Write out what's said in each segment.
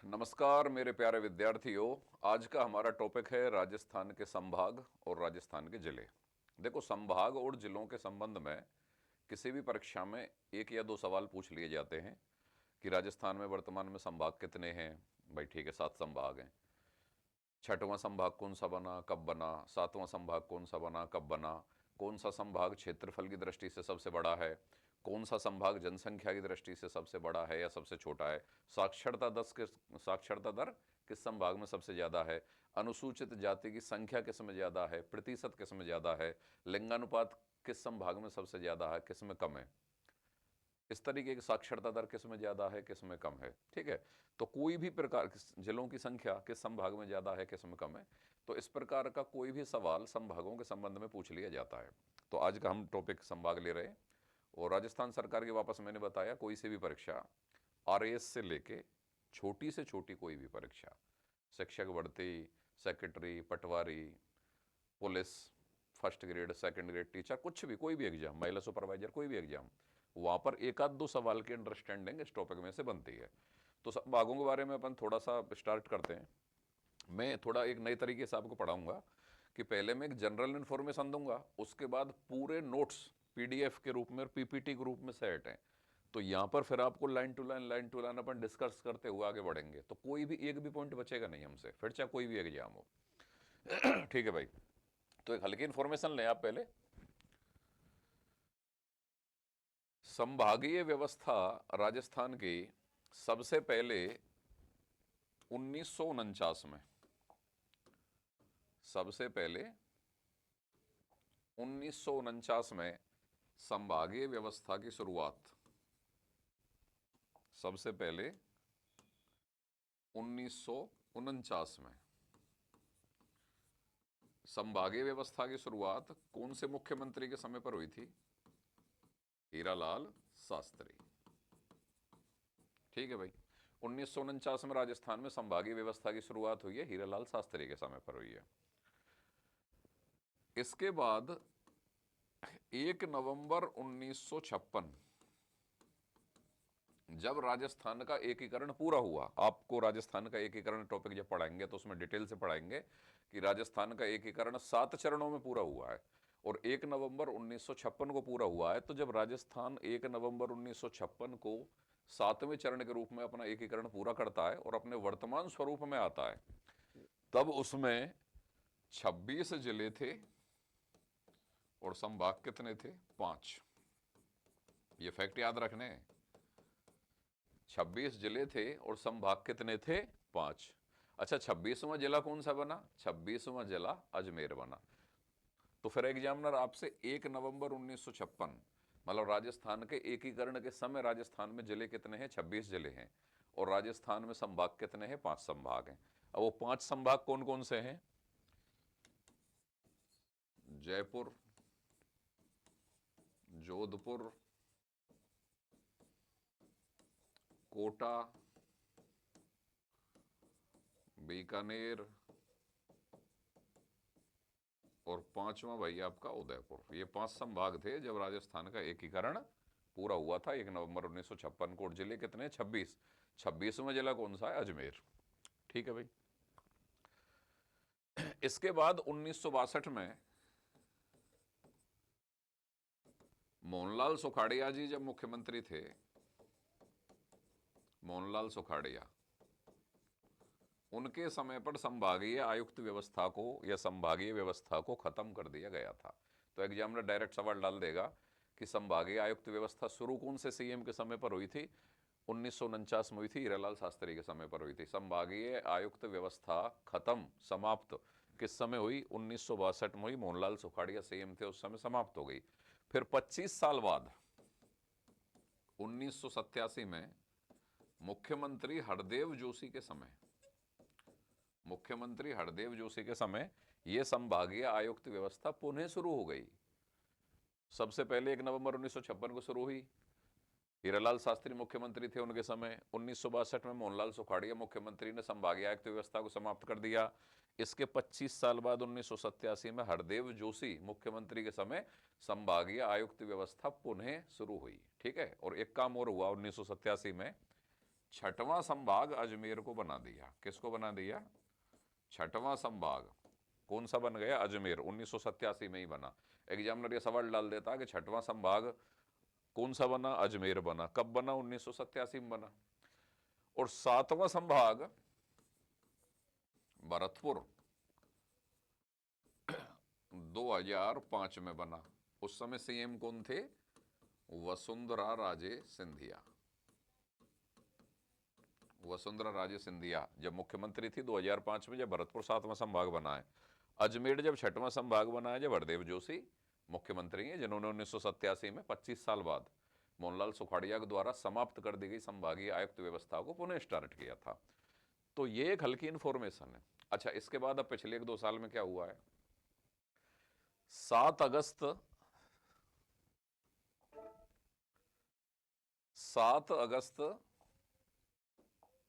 नमस्कार मेरे प्यारे विद्यार्थियों। आज का हमारा टॉपिक है राजस्थान के संभाग और राजस्थान के जिले। देखो, संभाग और जिलों के संबंध में किसी भी परीक्षा में एक या दो सवाल पूछ लिए जाते हैं कि राजस्थान में वर्तमान में संभाग कितने हैं। भाई ठीक है, 7 संभाग हैं। छठवां संभाग कौन सा बना, कब बना? सातवां संभाग कौन सा बना, कब बना? कौन सा संभाग क्षेत्रफल की दृष्टि से सबसे बड़ा है? कौन सा संभाग जनसंख्या की दृष्टि से सबसे बड़ा है या सबसे छोटा है? साक्षरता दर किस संभाग में सबसे ज्यादा है? अनुसूचित जाति की संख्या किस में ज्यादा है? प्रतिशत किस में ज्यादा है? लिंगानुपात किस संभाग में सबसे ज्यादा है, किस में कम है? इस तरीके की साक्षरता दर किस में ज्यादा है, किस में कम है। ठीक है, तो कोई भी प्रकार जिलों की संख्या किस संभाग में ज्यादा है, किस में कम है, तो इस प्रकार का कोई भी सवाल संभागों के संबंध में पूछ लिया जाता है। तो आज का हम टॉपिक संभाग ले रहे हैं। और राजस्थान सरकार की, वापस मैंने बताया, कोई सी भी परीक्षा आरएएस से लेके छोटी से छोटी कोई भी परीक्षा, शिक्षक भर्ती, secretary, patwari, police, first grade, second grade teacher, कुछ भी, कोई भी एग्जाम, महिला सुपरवाइजर, कोई भी एग्जाम, वहां पर एक आध दो सवाल की अंडरस्टैंडिंग इस टॉपिक में से बनती है। तो सब भागों के बारे में अपन थोड़ा सा स्टार्ट करते हैं। मैं थोड़ा एक नए तरीके से आपको पढ़ाऊंगा कि पहले मैं एक जनरल इन्फॉर्मेशन दूंगा, उसके बाद पूरे नोट्स पीडीएफ के रूप में और पीपीटी के रूप में सेट हैं। तो यहां पर फिर आपको लाइन टू लाइन अपन डिस्कस करते हुए आगे बढ़ेंगे, तो कोई भी एक भी पॉइंट बचेगा नहीं हमसे, फिर चाहे कोई भी एग्जाम हो। ठीक है भाई, तो एक हल्की इन्फॉर्मेशन लें आप पहले। संभागीय व्यवस्था राजस्थान की सबसे पहले 1949 में, सबसे पहले 1949 में संभागीय व्यवस्था की शुरुआत, सबसे पहले 1949 में संभागीय व्यवस्था की शुरुआत कौन से मुख्यमंत्री के समय पर हुई थी? हीरालाल शास्त्री। ठीक है भाई, 1949 में राजस्थान में संभागीय व्यवस्था की शुरुआत हुई है, हीरालाल शास्त्री के समय पर हुई है। इसके बाद 1 नवंबर 1956, जब राजस्थान का एकीकरण पूरा हुआ, आपको राजस्थान का एकीकरण टॉपिक जब पढ़ाएंगे तो उसमें डिटेल से पढ़ाएंगे कि राजस्थान का एकीकरण 7 चरणों में पूरा हुआ है और 1 नवंबर 1956 को पूरा हुआ है। तो जब राजस्थान 1 नवंबर 1956 को 7वें चरण के रूप में अपना एकीकरण पूरा करता है और अपने वर्तमान स्वरूप में आता है, तब उसमें 26 जिले थे और संभाग कितने थे? 5। ये फैक्ट याद रखने हैं। 26 जिले थे और संभाग कितने थे? 5। अच्छा, 26वां जिला कौन सा बना? 26वां जिला अजमेर बना। तो फिर एग्जामिनर आपसे 1 नवंबर 1956, मतलब राजस्थान के एकीकरण के समय राजस्थान में जिले कितने हैं? 26 जिले हैं। और राजस्थान में संभाग कितने हैं? 5 संभाग हैं। अब वो 5 संभाग कौन कौन से हैं? जयपुर, जोधपुर, कोटा, बीकानेर और 5वां भाई आपका उदयपुर। ये 5 संभाग थे जब राजस्थान का एकीकरण पूरा हुआ था 1 नवंबर 1956 को। जिले कितने? 26। 26वां जिला कौन सा है? अजमेर। ठीक है भाई। इसके बाद 1962 में मोहनलाल सुखाड़िया जी जब मुख्यमंत्री थे, मोहनलाल सुखाड़िया, उनके समय पर संभागीय आयुक्त व्यवस्था को या संभागीय व्यवस्था को खत्म कर दिया गया था। तो एग्जामिनर डायरेक्ट सवाल डाल देगा कि संभागीय आयुक्त व्यवस्था शुरू कौन से सीएम के समय पर हुई थी? 1949 में हुई थी, हीरालाल शास्त्री के समय पर हुई थी। संभागीय आयुक्त व्यवस्था खत्म, समाप्त किस समय हुई? 1962 में हुई। मोहनलाल सुखाड़िया सीएम थे उस समय, समाप्त हो गई। फिर 25 साल बाद 1987 में मुख्यमंत्री हरदेव जोशी के समय, मुख्यमंत्री हरदेव जोशी के समय यह संभागीय आयुक्त व्यवस्था पुनः शुरू हो गई। सबसे पहले 1 नवंबर 1956 को शुरू हुई, हीरालाल शास्त्री मुख्यमंत्री थे उनके समय। 1962 में मोहनलाल सुखाड़िया मुख्यमंत्री ने संभागीय आयुक्त व्यवस्था को समाप्त कर दिया। इसके 25 साल बाद 1987 में हरदेव जोशी मुख्यमंत्री के समय संभागीय आयुक्त व्यवस्था पुनः शुरू हुई। ठीक है, और एक काम और हुआ 1987 में, छठवां संभाग अजमेर को बना दिया। किसको बना दिया? छठवां संभाग कौन सा बन गया? अजमेर। 1987 में ही बना। एग्जामिनर ये सवाल डाल देता है कि छठवां संभाग कौन सा बना? अजमेर बना। कब बना? 1987 में बना। और सातवां संभाग भरतपुर 2005 में बना। उस समय सीएम कौन थे? वसुंधरा राजे सिंधिया। वसुंधरा राजे सिंधिया जब मुख्यमंत्री थी 2005 में, जब भरतपुर सातवां संभाग बना है। अजमेर जब छठवां संभाग बना है, जब हरदेव जोशी मुख्यमंत्री हैं, जिन्होंने 1987 में 25 साल बाद मोहनलाल सुखाड़िया के द्वारा समाप्त कर दी गई संभागीय आयुक्त व्यवस्था को पुनः स्टार्ट किया था। तो ये एक हल्की इंफॉर्मेशन है। अच्छा, इसके बाद अब पिछले 1-2 साल में क्या हुआ है? 7 अगस्त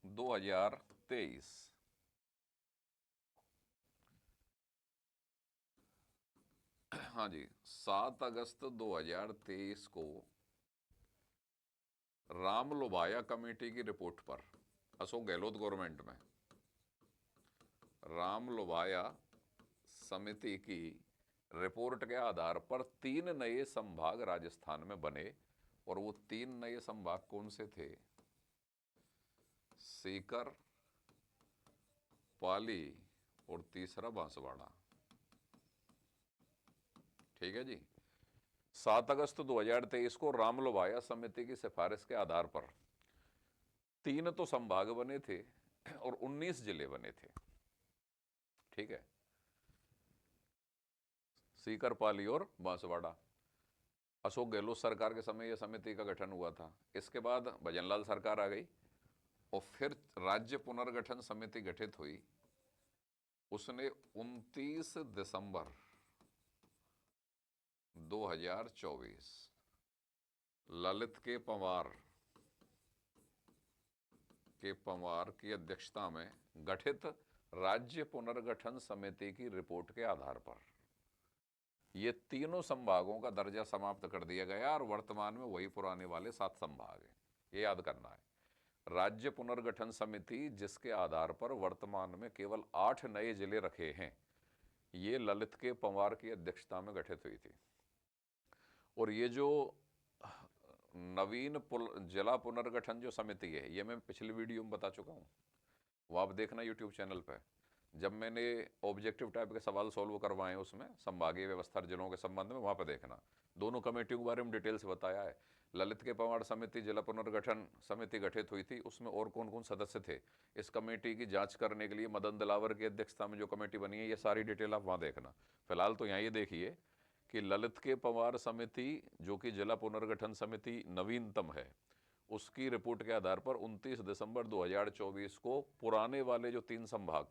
2023, हाँ जी, 7 अगस्त 2023 को राम लोभाया कमेटी की रिपोर्ट पर, अशोक गहलोत गवर्नमेंट में राम लोभाया समिति की रिपोर्ट के आधार पर 3 नए संभाग राजस्थान में बने। और वो 3 नए संभाग कौन से थे? सीकर, पाली और तीसरा बांसवाड़ा। ठीक है जी। 7 अगस्त 2023 को राम लोभाया समिति की सिफारिश के आधार पर 3 तो संभाग बने थे और 19 जिले बने थे। ठीक है, सीकर, पाली और बांसवाड़ा। अशोक गहलोत सरकार के समय यह समिति का गठन हुआ था। इसके बाद भजनलाल सरकार आ गई और फिर राज्य पुनर्गठन समिति गठित हुई। उसने 29 दिसंबर 2024 ललित के पंवार की अध्यक्षता में गठित राज्य पुनर्गठन समिति की रिपोर्ट के आधार पर ये तीनों संभागों का दर्जा समाप्त कर दिया गया और वर्तमान में वही पुराने वाले 7 संभाग हैं। ये याद करना है। राज्य पुनर्गठन समिति जिसके आधार पर वर्तमान में केवल 8 नए जिले रखे हैं, ये ललित के पंवार की अध्यक्षता में गठित हुई थी। और ये जो नवीन जिला पुनर्गठन जो समिति है, ये मैं पिछली वीडियो में बता चुका हूँ, वो आप देखना यूट्यूब चैनल पे। जब मैंने ऑब्जेक्टिव टाइप के सवाल सॉल्व करवाए उसमें संभागीय व्यवस्था जिलों के संबंध में, वहाँ पे देखना। दोनों कमेटियों के बारे में डिटेल से बताया है। ललित के पंवार समिति जिला पुनर्गठन समिति गठित हुई थी, उसमें और कौन कौन सदस्य थे, इस कमेटी की जांच करने के लिए मदन दिलावर की अध्यक्षता में जो कमेटी बनी है, ये सारी डिटेल आप वहाँ देखना। फिलहाल तो यहाँ ये देखिए कि ललित के पंवार समिति जो कि जिला पुनर्गठन समिति नवीनतम है, उसकी रिपोर्ट के आधार पर 29 दिसंबर 2024 को पुराने वाले जो 3 संभाग,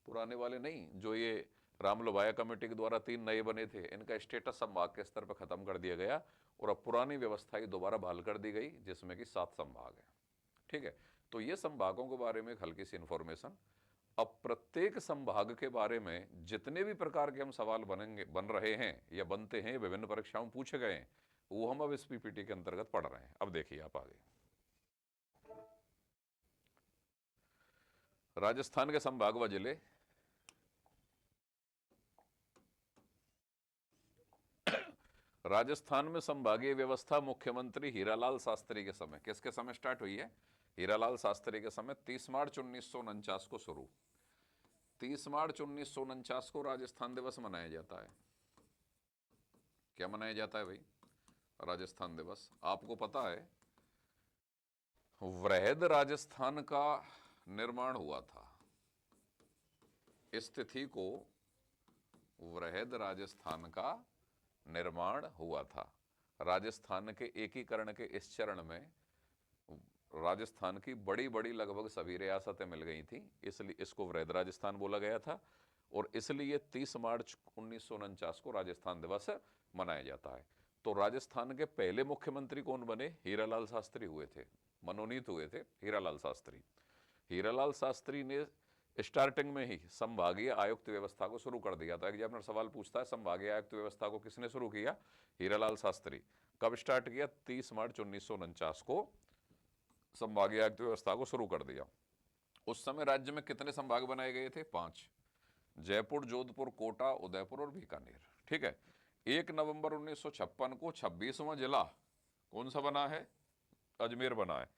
पुराने वाले नहीं, जो ये राम लोभाया कमेटी के द्वारा 3 नए बने थे, इनका स्टेटस संभाग के स्तर पर खत्म कर दिया गया और अब पुरानी व्यवस्था ही दोबारा बहाल कर दी गई, जिसमें कि 7 संभाग है। ठीक है, तो ये संभागों के बारे में एक हल्की सी इंफॉर्मेशन। अब प्रत्येक संभाग के बारे में जितने भी प्रकार के हम सवाल बन रहे हैं या बनते हैं, विभिन्न परीक्षाओं में पूछे गए हैं, वो हम अब इस पीपीटी के अंतर्गत पढ़ रहे हैं। अब देखिए आप आगे। राजस्थान के संभाग व जिले। राजस्थान में संभागीय व्यवस्था मुख्यमंत्री हीरालाल शास्त्री के समय, किसके समय स्टार्ट हुई है? हीरालाल शास्त्री के समय 30 मार्च 1949 को शुरू। 30 मार्च 1949 को राजस्थान दिवस मनाया जाता है। क्या मनाया जाता है भाई? राजस्थान दिवस। आपको पता है वृहद राजस्थान का निर्माण हुआ था। इस तिथि को वृहद राजस्थान का निर्माण हुआ था। राजस्थान के एकीकरण के इस चरण में राजस्थान की बड़ी बड़ी लगभग सभी रियासतें मिल गई थी, इसलिए इसको वृहद राजस्थान बोला गया था। और इसलिए 30 मार्च 1949 को राजस्थान दिवस मनाया जाता है। तो राजस्थान के पहले मुख्यमंत्री कौन बने? हीरालाल शास्त्री हुए थे, मनोनीत हुए थे हीरालाल शास्त्री। हीरालाल शास्त्री ने स्टार्टिंग में ही संभागीय आयुक्त व्यवस्था को शुरू कर दिया था। एग्जामिनर सवाल पूछता है संभागीय आयुक्त व्यवस्था को किसने शुरू किया? हीरालाल शास्त्री। कब स्टार्ट किया? 30 मार्च 1949 को संभागीय आयुक्त व्यवस्था को शुरू कर दिया। उस समय राज्य में कितने संभाग बनाए गए थे? 5। जयपुर, जोधपुर, कोटा, उदयपुर और बीकानेर। ठीक है। 1 नवंबर 1956 को 26वां जिला कौन सा बना है? अजमेर बना है।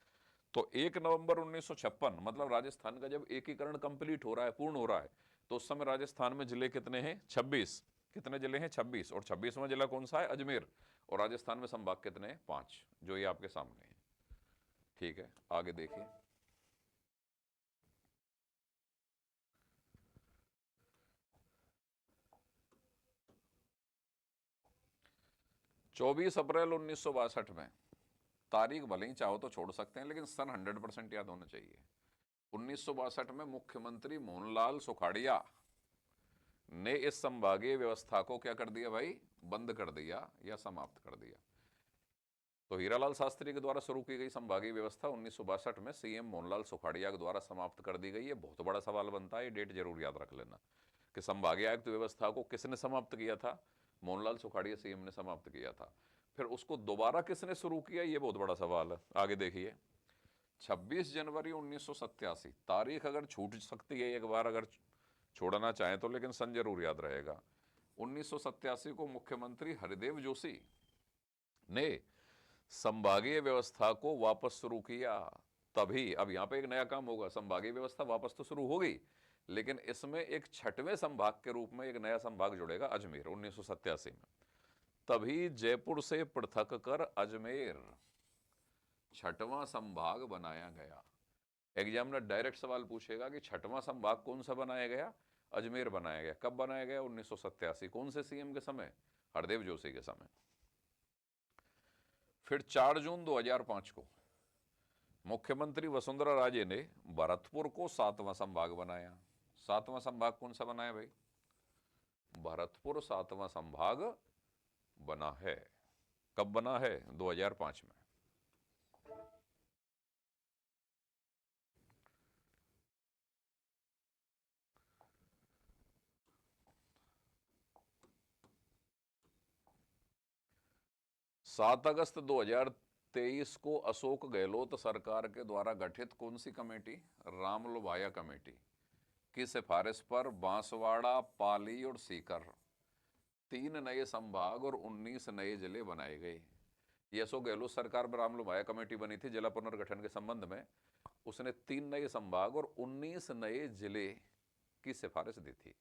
तो 1 नवंबर 1956 मतलब राजस्थान का जब एकीकरण कंप्लीट हो रहा है, पूर्ण हो रहा है, तो उस समय राजस्थान में जिले कितने हैं? 26। कितने जिले हैं? 26। और 26वां जिला कौन सा है? अजमेर। और राजस्थान में संभाग कितने हैं? 5, जो ये आपके सामने है। ठीक है, आगे देखिए। 24 अप्रैल 1962 में, तारीख भले ही चाहो तो छोड़ सकते हैं, लेकिन सन 100% याद होना चाहिए। 1962 में मुख्यमंत्री मोहनलाल सुखाड़िया ने इस संभागीय व्यवस्था को क्या कर दिया भाई? बंद कर दिया या समाप्त कर दिया। तो हीरालाल शास्त्री के द्वारा शुरू की गई संभागीय व्यवस्था 1962 में सीएम मोहनलाल सुखाड़िया के द्वारा समाप्त कर दी गई है। बहुत बड़ा सवाल बनता है, ये डेट जरूर याद रख लेना कि संभागीय आयुक्त व्यवस्था को किसने समाप्त किया था? मोहनलाल सुखाड़िया सीएम ने समाप्त किया था। फिर उसको दोबारा किसने शुरू किया? ये बहुत बड़ा सवाल है। आगे देखिए। 26 जनवरी 1987, तारीख अगर छूट सकती है एक बार, अगर छोड़ना चाहें तो, लेकिन सन जरूर याद रहेगा। 1987 को मुख्यमंत्री हरिदेव जोशी ने संभागीय व्यवस्था को वापस शुरू किया। तभी अब यहां पे एक नया काम होगा। संभागीय व्यवस्था वापस तो शुरू होगी, लेकिन इसमें एक 6वें संभाग के रूप में एक नया संभाग जुड़ेगा, अजमेर, 1987 में। तभी जयपुर से पृथक कर अजमेर 6वां संभाग बनाया गया। एग्जामिनर डायरेक्ट सवाल पूछेगा कि 6वां संभाग कौन सा बनाया गया? अजमेर बनाया गया। कब बनाया गया? 1987। कौन से सीएम के समय? हरदेव जोशी के समय। फिर 4 जून 2005 को मुख्यमंत्री वसुंधरा राजे ने भरतपुर को 7वां संभाग बनाया। 7वां संभाग कौन सा बनाया भाई? भरतपुर 7वां संभाग बना है। कब बना है? 2005 में। सात अगस्त 2023 को अशोक गहलोत सरकार के द्वारा गठित कौन सी कमेटी? रामलोभाया कमेटी की सिफारिश पर बांसवाड़ा, पाली और सीकर 3 नए संभाग और 19 नए जिले बनाए गए। ये अशोक गहलोत सरकार में रामलोभाया कमेटी बनी थी जिला पुनर्गठन के संबंध में। उसने 3 नए संभाग और 19 नए जिले की सिफारिश दी थी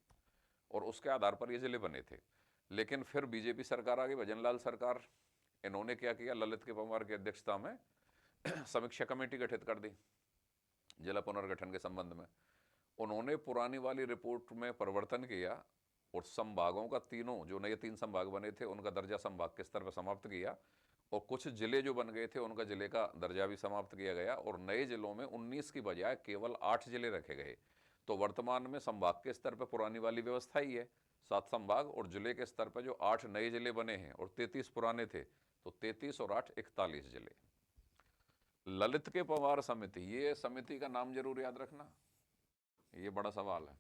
और उसके आधार पर ये जिले बने थे। लेकिन फिर बीजेपी सरकार आ गई, भजनलाल सरकार। इन्होंने क्या किया? ललित के पंवार की अध्यक्षता में समीक्षा कमेटी गठित कर दी जिला पुनर्गठन के संबंध में। उन्होंने पुरानी वाली रिपोर्ट में परिवर्तन किया और संभागों का तीनों, जो नए 3 संभाग बने थे, उनका दर्जा संभाग के स्तर पर समाप्त किया और कुछ जिले जो बन गए थे उनका जिले का दर्जा भी समाप्त किया गया और नए जिलों में 19 की बजाय केवल 8 जिले रखे गए। तो वर्तमान में संभाग के स्तर पर पुरानी वाली व्यवस्था ही है, 7 संभाग, और जिले के स्तर पर जो 8 नए जिले बने हैं और 33 पुराने थे, तो 33 और 8 41 जिले। ललित के पंवार समिति, ये समिति का नाम जरूर याद रखना, ये बड़ा सवाल है।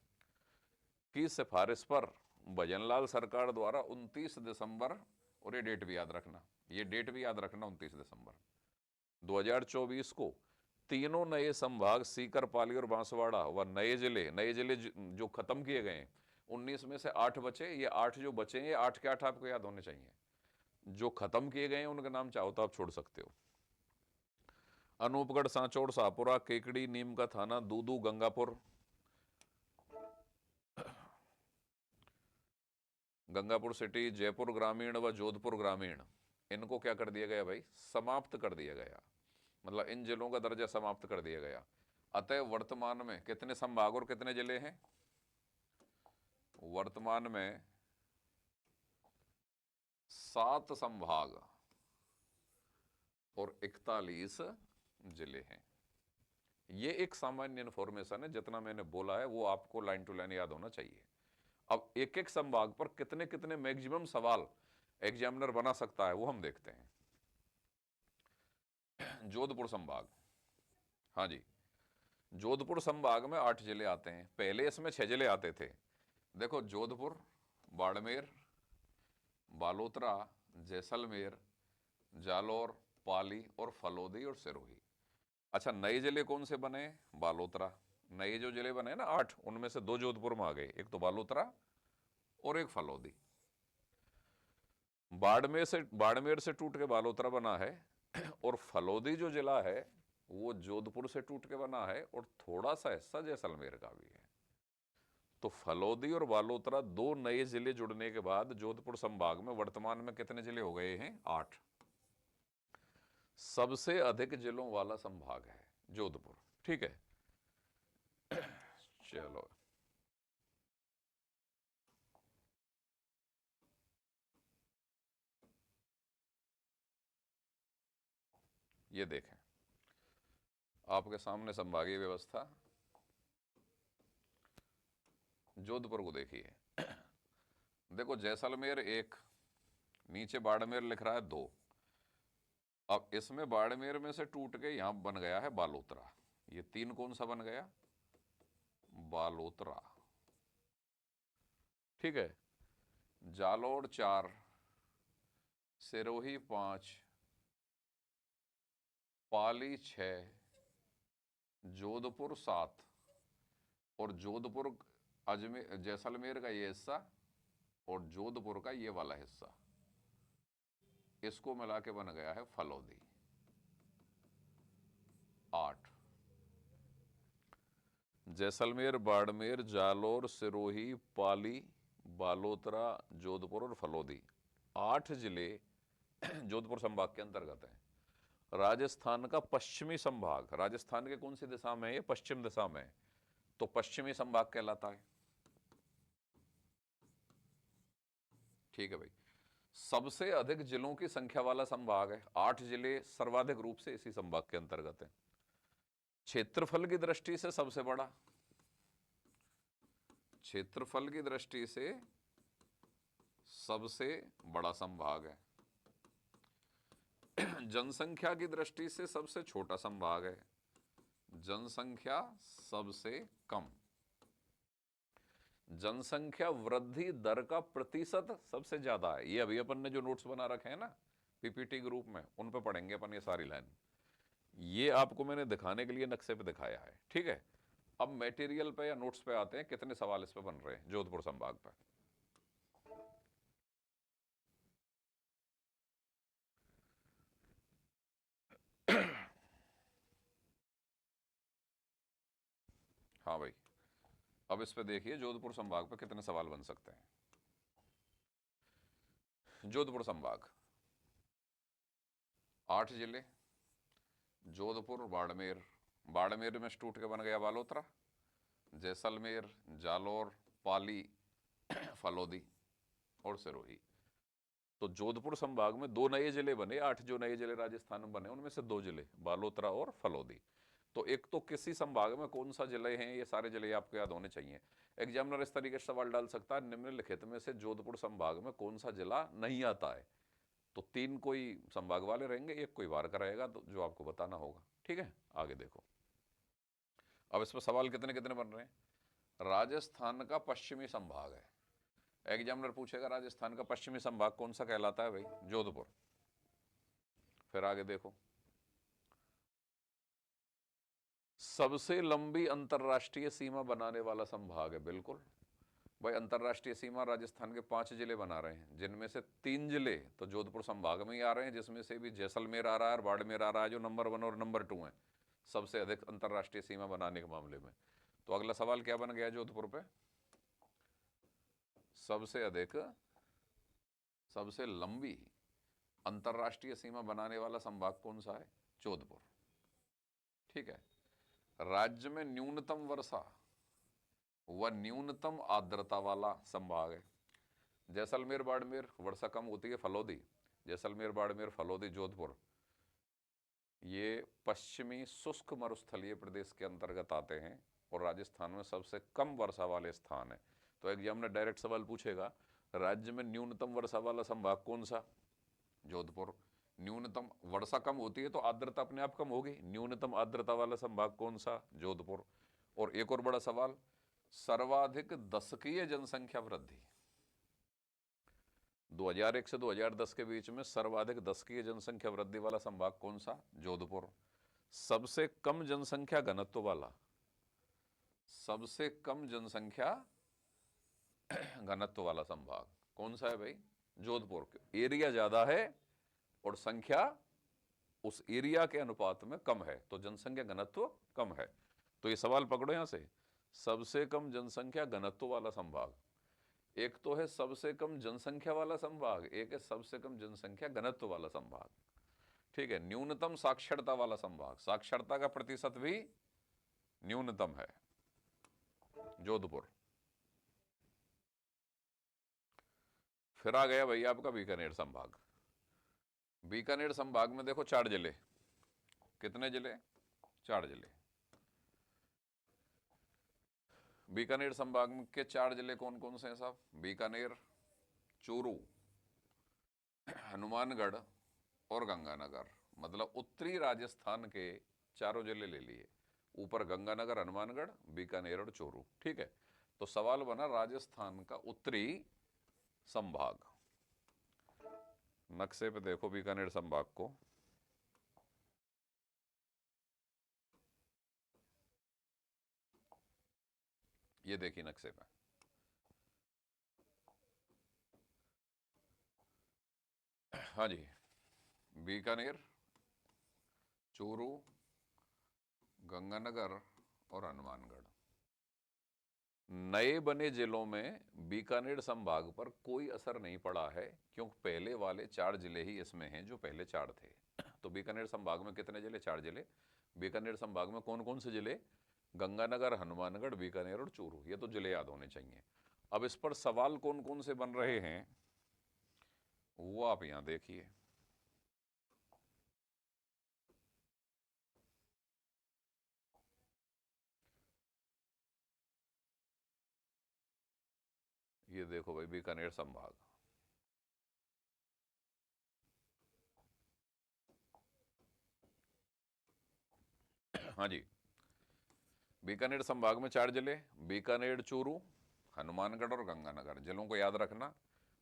की सिफारिश पर भजनलाल सरकार द्वारा 29 दिसंबर, और ये डेट भी याद रखना, ये डेट भी याद रखना, 29 दिसंबर 2024 को तीनों नए संभाग सीकर, पाली और बांसवाड़ा व नए जिले जो खत्म किए गए, 19 में से 8 बचे। ये 8 जो बचे हैं, ये 8 के 8 आपको याद होने चाहिए। जो खत्म किए गए हैं उनका नाम चाहो तो आप छोड़ सकते हो। अनूपगढ़, सांचौड़, शाहपुरा, केकड़ी, नीम का थाना, दूदू, गंगापुर, गंगापुर सिटी, जयपुर ग्रामीण व जोधपुर ग्रामीण, इनको क्या कर दिया गया भाई? समाप्त कर दिया गया। मतलब इन जिलों का दर्जा समाप्त कर दिया गया। अतः वर्तमान में कितने संभाग और कितने जिले हैं? वर्तमान में 7 संभाग और 41 जिले हैं। ये एक सामान्य इन्फॉर्मेशन है, जितना मैंने बोला है वो आपको लाइन टू लाइन याद होना चाहिए। अब एक एक संभाग पर कितने कितने मैक्सिमम सवाल एग्जामिनर बना सकता है वो हम देखते हैं। जोधपुर संभाग, हाँ जी, जोधपुर संभाग में 8 जिले आते हैं। पहले इसमें 6 जिले आते थे। देखो, जोधपुर, बाड़मेर, बालोतरा, जैसलमेर, जालौर, पाली और फलोदी और सिरोही। अच्छा, नए जिले कौन से बने? बालोतरा। नए जो जिले बने ना 8, उनमें से 2 जोधपुर में आ गए, एक तो बालोतरा और एक फलौदी। बाड़मेर से टूट के बालोतरा बना है और फलौदी जो जिला है वो जोधपुर से टूट के बना है और थोड़ा सा हिस्सा जैसलमेर का भी है। तो फलौदी और बालोतरा 2 नए जिले जुड़ने के बाद जोधपुर संभाग में वर्तमान में कितने जिले हो गए हैं? 8। सबसे अधिक जिलों वाला संभाग है जोधपुर। ठीक है, चलो ये देखें आपके सामने संभागीय व्यवस्था। जोधपुर को देखिए, देखो जैसलमेर 1, नीचे बाड़मेर लिख रहा है 2। अब इसमें बाड़मेर में से टूट के यहां बन गया है बालोतरा। ये 3 कौन सा बन गया? बालोतरा। ठीक है, जालोर 4, सिरोही 5, पाली 6, जोधपुर 7 और जोधपुर अजमेर जैसलमेर का ये हिस्सा और जोधपुर का ये वाला हिस्सा, इसको मिला के बन गया है फलौदी 8। जैसलमेर, बाड़मेर, जालोर, सिरोही, पाली, बालोतरा, जोधपुर और फलौदी 8 जिले जोधपुर संभाग के अंतर्गत हैं। राजस्थान का पश्चिमी संभाग, राजस्थान के कौन सी दिशा में है? ये पश्चिम दिशा में है, तो पश्चिमी संभाग कहलाता है। ठीक है भाई, सबसे अधिक जिलों की संख्या वाला संभाग है। 8 जिले सर्वाधिक रूप से इसी संभाग के अंतर्गत हैं। क्षेत्रफल की दृष्टि से सबसे बड़ा, क्षेत्रफल की दृष्टि से सबसे बड़ा संभाग है। जनसंख्या की दृष्टि से सबसे छोटा संभाग है। जनसंख्या सबसे कम। जनसंख्या वृद्धि दर का प्रतिशत सबसे ज्यादा है। ये अभी अपन ने जो नोट्स बना रखे हैं ना पीपीटी ग्रुप में, उन पे पढ़ेंगे अपन ये सारी लाइन। ये आपको मैंने दिखाने के लिए नक्शे पे दिखाया है। ठीक है, अब मटेरियल पे या नोट्स पे आते हैं, कितने सवाल इस पे बन रहे हैं जोधपुर संभाग पे। हाँ भाई, अब इस पे देखिए जोधपुर संभाग पे कितने सवाल बन सकते हैं। जोधपुर संभाग 8 जिले, जोधपुर, बाड़मेर, बाड़मेर में टूट के बन गया बालोतरा, जैसलमेर, जालोर, पाली, फलौदी और सिरोही। तो जोधपुर संभाग में 2 नए जिले बने। 8 जो नए जिले राजस्थान में बने उनमें से 2 जिले बालोतरा और फलौदी। तो एक तो किसी संभाग में कौन सा जिले हैं, ये सारे जिले आपको याद होने चाहिए। एग्जामिनर इस तरीके से सवाल डाल सकता है, निम्नलिखित में से जोधपुर संभाग में कौन सा जिला नहीं आता है। तो 3 कोई संभाग वाले रहेंगे, एक कोई वार का रहेगा, तो जो आपको बताना होगा। ठीक है, आगे देखो अब इस पर सवाल कितने कितने बन रहे हैं। राजस्थान का पश्चिमी संभाग है, एग्जामिनर पूछेगा राजस्थान का पश्चिमी संभाग कौन सा कहलाता है भाई? जोधपुर। फिर आगे देखो, सबसे लंबी अंतरराष्ट्रीय सीमा बनाने वाला संभाग है। बिल्कुल भाई, अंतरराष्ट्रीय सीमा राजस्थान के 5 जिले बना रहे हैं, जिनमें से 3 जिले तो जोधपुर संभाग में ही आ रहे हैं, जिसमें से भी जैसलमेर आ रहा है और बाड़मेर आ रहा है, जो नंबर 1 और नंबर 2 है सबसे अधिक अंतरराष्ट्रीय सीमा बनाने के मामले में। तो अगला सवाल क्या बन गया जोधपुर पे? सबसे अधिक, सबसे लंबी अंतरराष्ट्रीय सीमा बनाने वाला संभाग कौन सा है? जोधपुर। ठीक है, राज्य में न्यूनतम वर्षा व न्यूनतम आर्द्रता वाला संभाग है। जैसलमेर, बाड़मेर वर्षा कम होती है, फलौदी, जैसलमेर, बाड़मेर, फलौदी, जोधपुर, ये पश्चिमी शुष्क मरुस्थलीय प्रदेश के अंतर्गत आते हैं और राजस्थान में सबसे कम वर्षा वाले स्थान है। तो एग्जामिनर डायरेक्ट सवाल पूछेगा, राज्य में न्यूनतम वर्षा वाला संभाग कौन सा? जोधपुर। न्यूनतम वर्षा कम होती है तो आर्द्रता अपने आप कम होगी, न्यूनतम आर्द्रता वाला संभाग कौन सा? जोधपुर। और एक और बड़ा सवाल, सर्वाधिक दशकीय जनसंख्या वृद्धि 2001 से 2010 के बीच में सर्वाधिक दशकीय जनसंख्या वृद्धि वाला संभाग कौन सा? जोधपुर। सबसे कम जनसंख्या घनत्व वाला, सबसे कम जनसंख्या घनत्व वाला संभाग कौन सा है भाई? जोधपुर। एरिया ज्यादा है और संख्या उस एरिया के अनुपात में कम है, तो जनसंख्या घनत्व कम है। तो ये सवाल पकड़ो यहां से, सबसे कम जनसंख्या घनत्व वाला संभाग। एक तो है सबसे कम जनसंख्या वाला संभाग, एक है सबसे कम जनसंख्या घनत्व वाला संभाग। ठीक है। न्यूनतम साक्षरता वाला संभाग, साक्षरता का प्रतिशत भी न्यूनतम है, जोधपुर। फिर आ गया भैया आपका बीकानेर संभाग। बीकानेर संभाग में देखो 4 जिले। कितने जिले? 4 जिले। बीकानेर संभाग के 4 जिले कौन कौन से हैं साहब? बीकानेर, चूरू, हनुमानगढ़ और गंगानगर। मतलब उत्तरी राजस्थान के चारों जिले ले लिए, ऊपर गंगानगर, हनुमानगढ़, बीकानेर और चूरू। ठीक है। तो सवाल बना राजस्थान का उत्तरी संभाग। नक्शे पे देखो बीकानेर संभाग को, ये देखिए नक्शे पे। हाँ जी, बीकानेर, चूरू, गंगानगर और हनुमानगढ़। नए बने जिलों में बीकानेर संभाग पर कोई असर नहीं पड़ा है, क्योंकि पहले वाले 4 जिले ही इसमें हैं जो पहले 4 थे। तो बीकानेर संभाग में कितने जिले? 4 जिले। बीकानेर संभाग में कौन कौन से जिले? गंगानगर, हनुमानगढ़, बीकानेर और चूरू। ये तो जिले याद होने चाहिए। अब इस पर सवाल कौन कौन से बन रहे हैं वो आप यहां देखिए। ये देखो भाई बीकानेर संभाग, हाँ जी, बीकानेर संभाग में 4 जिले, बीकानेर, चूरू, हनुमानगढ़ और गंगानगर। जिलों को याद रखना।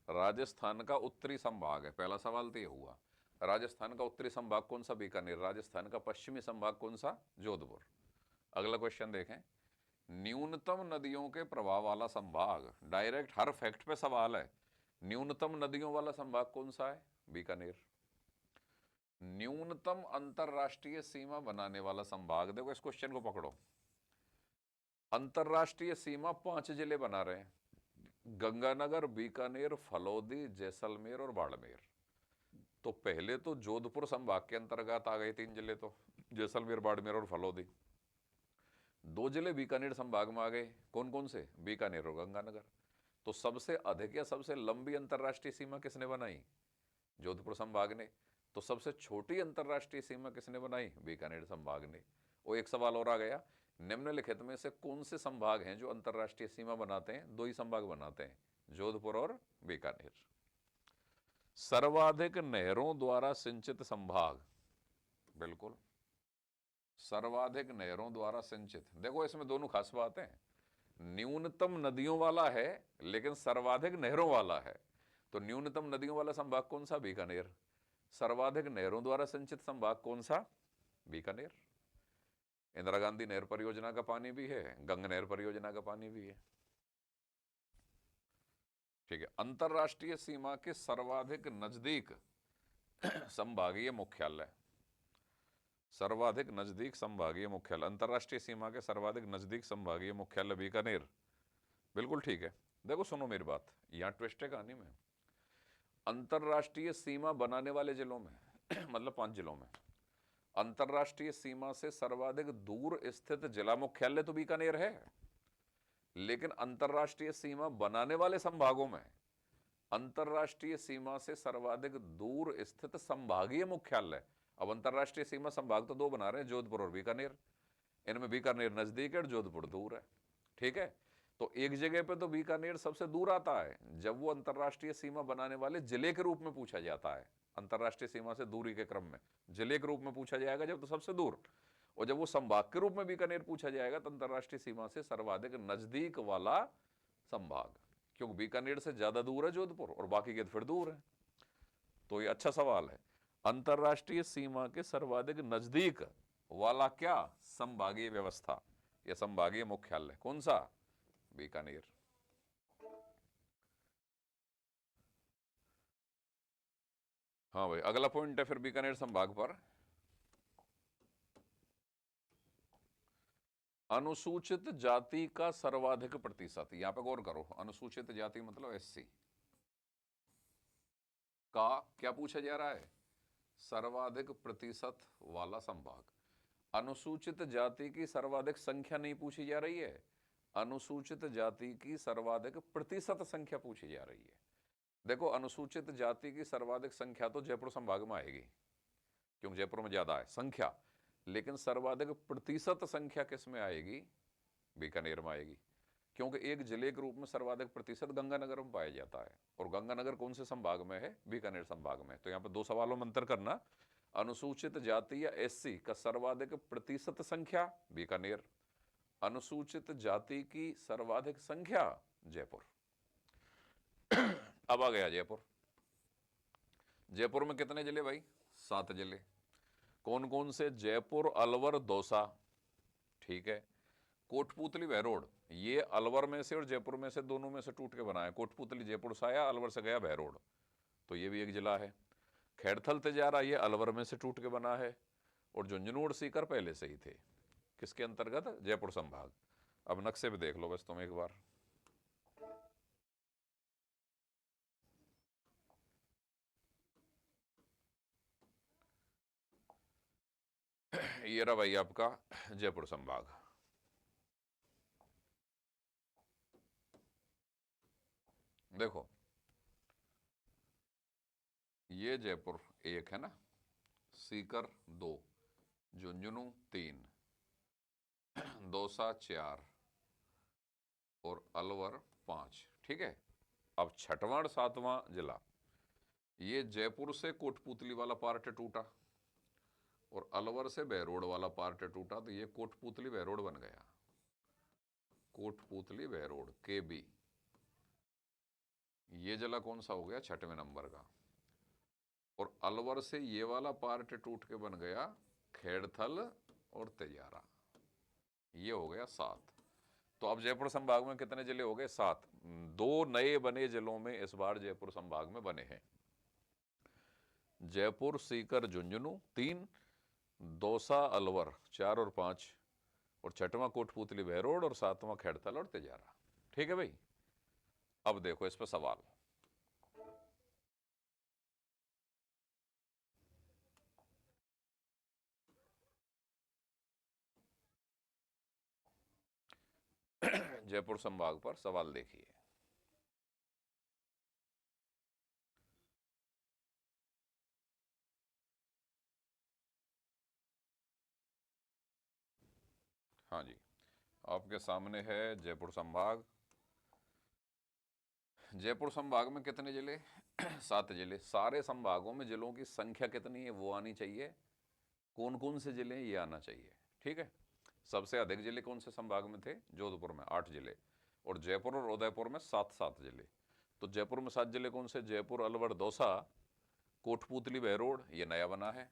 राजस्थान का उत्तरी संभाग है, पहला सवाल तो ये हुआ। राजस्थान का उत्तरी संभाग कौन सा? बीकानेर। राजस्थान का पश्चिमी संभाग कौन सा? जोधपुर। अगला क्वेश्चन देखें, न्यूनतम नदियों के प्रवाह वाला संभाग। डायरेक्ट हर फैक्ट पे सवाल है। न्यूनतम नदियों वाला संभाग कौन सा है? बीकानेर। न्यूनतम अंतरराष्ट्रीय सीमा बनाने वाला संभाग, देखो इस क्वेश्चन को पकड़ो। अंतरराष्ट्रीय सीमा 5 जिले बना रहे हैं, गंगानगर, बीकानेर, फलौदी, जैसलमेर और बाड़मेर। तो पहले तो जोधपुर संभाग के अंतर्गत आ गए 3 जिले, तो जैसलमेर, बाड़मेर और फलौदी। 2 जिले बीकानेर संभाग में आ गए, कौन कौन से? बीकानेर और गंगानगर। तो सबसे अधिक या सबसे लंबी अंतरराष्ट्रीय सीमा किसने बनाई? जोधपुर संभाग ने। तो सबसे छोटी अंतरराष्ट्रीय सीमा किसने बनाई? बीकानेर संभाग ने। और एक सवाल और आ गया, निम्नलिखित में से कौन से संभाग हैं जो अंतरराष्ट्रीय सीमा बनाते हैं? 2 ही संभाग बनाते हैं, जोधपुर और बीकानेर। सर्वाधिक नहरों द्वारा सिंचित संभाग, बिल्कुल सर्वाधिक नहरों द्वारा सिंचित। देखो इसमें दोनों खास बातें हैं, न्यूनतम नदियों वाला है लेकिन सर्वाधिक नहरों वाला है। तो न्यूनतम नदियों वाला संभाग कौन सा? बीकानेर। सर्वाधिक नहरों द्वारा सिंचित संभाग कौन सा? बीकानेर। इंदिरा गांधी नहर परियोजना का पानी भी है, गंगा नहर परियोजना का पानी भी है। ठीक है। अंतरराष्ट्रीय सीमा के सर्वाधिक नजदीक संभागीय मुख्यालय, सर्वाधिक नजदीक संभागीय मुख्यालय, अंतरराष्ट्रीय सीमा के सर्वाधिक नजदीक संभागीय मुख्यालय बीकानेर। बिल्कुल ठीक है। देखो सुनो मेरी बात, यहां ट्विस्ट है कहानी में। अंतरराष्ट्रीय सीमा बनाने वाले जिलों में मतलब 5 जिलों में अंतरराष्ट्रीय सीमा से सर्वाधिक दूर स्थित जिला मुख्यालय तो बीकानेर है, लेकिन अंतरराष्ट्रीय सीमा बनाने वाले संभागों में अंतरराष्ट्रीय सीमा से सर्वाधिक दूर स्थित संभागीय मुख्यालय। अब अंतरराष्ट्रीय सीमा संभाग तो 2 बना रहे हैं, जोधपुर और बीकानेर। इनमें बीकानेर नजदीक है और जोधपुर दूर है। ठीक है। तो एक जगह पे तो बीकानेर सबसे दूर आता है, जब वो अंतरराष्ट्रीय सीमा बनाने वाले जिले के रूप में पूछा जाता है। अंतरराष्ट्रीय सीमा से दूरी के क्रम में जिले के रूप में पूछा जाएगा जब, तो सबसे दूर। और जब वो संभाग के रूप में बीकानेर पूछा जाएगा तो अंतरराष्ट्रीय सीमा से सर्वाधिक नजदीक वाला संभाग, क्योंकि बीकानेर से ज्यादा दूर है जोधपुर और बाकी के फिर दूर है। तो ये अच्छा सवाल है। अंतरराष्ट्रीय सीमा के सर्वाधिक नजदीक वाला क्या संभागीय व्यवस्था या संभागीय मुख्यालय कौन सा? बीकानेर। हाँ भाई, अगला पॉइंट है फिर बीकानेर संभाग पर। अनुसूचित जाति का सर्वाधिक प्रतिशत, यहां पे गौर करो, अनुसूचित जाति मतलब एससी का क्या पूछा जा रहा है? सर्वाधिक प्रतिशत वाला संभाग। अनुसूचित जाति की सर्वाधिक संख्या नहीं पूछी जा रही है, अनुसूचित जाति की सर्वाधिक प्रतिशत संख्या पूछी जा रही है। देखो, अनुसूचित जाति की सर्वाधिक संख्या तो जयपुर संभाग में आएगी क्योंकि जयपुर में ज्यादा है संख्या, लेकिन सर्वाधिक प्रतिशत संख्या किस में आएगी? बीकानेर में आएगी, क्योंकि एक जिले के रूप में सर्वाधिक प्रतिशत गंगानगर में पाया जाता है, और गंगानगर कौन से संभाग में है? बीकानेर संभाग में। तो यहाँ पे दो सवालों में अंतर करना, अनुसूचित जाति या एससी का सर्वाधिक प्रतिशत संख्या बीकानेर, अनुसूचित जाति की सर्वाधिक संख्या जयपुर। अब आ गया जयपुर। जयपुर में कितने जिले भाई? 7 जिले। कौन कौन से? जयपुर, अलवर, दौसा, ठीक है, कोटपुतली, बहरोड। ये अलवर में से और जयपुर में से, दोनों में से टूट के बना है। कोटपुतली जयपुर से आया, अलवर से गया बहरोड, तो ये भी एक जिला है। खैरथल तेजारा ये अलवर में से टूट के बना है, और झुंझुनू और सीकर पहले से ही थे। किसके अंतर्गत? जयपुर संभाग। अब नक्शे पे देख लो बस तुम एक बार। ये रहा भाई आपका जयपुर संभाग। देखो, ये जयपुर 1 है ना, सीकर 2, झुंझुनू 3, दौसा 4 और अलवर 5, ठीक है। अब छठवां और 7वां जिला, ये जयपुर से कोटपुतली वाला पार्ट टूटा और अलवर से बहरोड वाला पार्ट टूटा, तो ये कोटपुतली बहरोड बन गया। कोटपुतली बहरोड के बी, ये जिला कौन सा हो गया? 6वें नंबर का। और अलवर से ये वाला पार्ट टूट के बन गया खेड़थल और तेजारा, ये हो गया 7। तो अब जयपुर संभाग में कितने जिले हो गए? 7। 2 नए बने जिलों में इस बार जयपुर संभाग में बने हैं। जयपुर, सीकर, झुंझुनू 3, दौसा, अलवर 4 और 5, और 6वां कोटपुतली बहरोड, और 7वां खेड़थल और तेजारा। ठीक है भाई। अब देखो इस पर सवाल। जयपुर संभाग पर सवाल देखिए। हाँ जी, आपके सामने है जयपुर संभाग। जयपुर संभाग में कितने जिले? 7 जिले। सारे संभागों में जिलों की संख्या कितनी है वो आनी चाहिए, कौन कौन से जिले हैं ये आना चाहिए। ठीक है। सबसे अधिक जिले कौन से संभाग में थे? जोधपुर में 8 जिले, और जयपुर और उदयपुर में 7-7 जिले। तो जयपुर में 7 जिले कौन से? जयपुर, अलवर, दौसा, कोटपुतली, बहरोड ये नया बना है,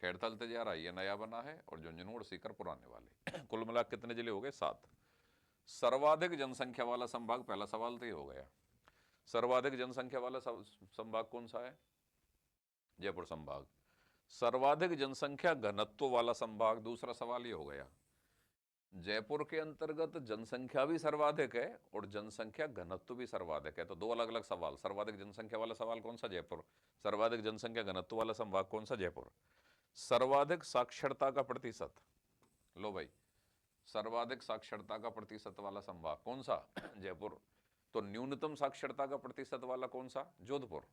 खेड़थल तेजारा ये नया बना है, और झुंझुनू और सीकर पुराने वाले। कुल मिला कितने जिले हो गए? 7। सर्वाधिक जनसंख्या वाला संभाग, पहला सवाल तो ये हो गया। सर्वाधिक जनसंख्या वाला संभाग कौन सा है? जयपुर संभाग। सर्वाधिक जनसंख्या घनत्व वाला संभाग, दूसरा सवाल ये हो गया। जयपुर के अंतर्गत जनसंख्या भी सर्वाधिक है और जनसंख्या घनत्व भी सर्वाधिक है, तो दो अलग अलग सवाल। सर्वाधिक जनसंख्या वाला सवाल कौन सा? जयपुर। सर्वाधिक जनसंख्या घनत्व वाला संभाग कौन सा? जयपुर। सर्वाधिक साक्षरता का प्रतिशत, लो भाई, सर्वाधिक साक्षरता का प्रतिशत वाला संभाग कौन सा? जयपुर। तो न्यूनतम साक्षरता का प्रतिशत वाला कौन सा? जोधपुर।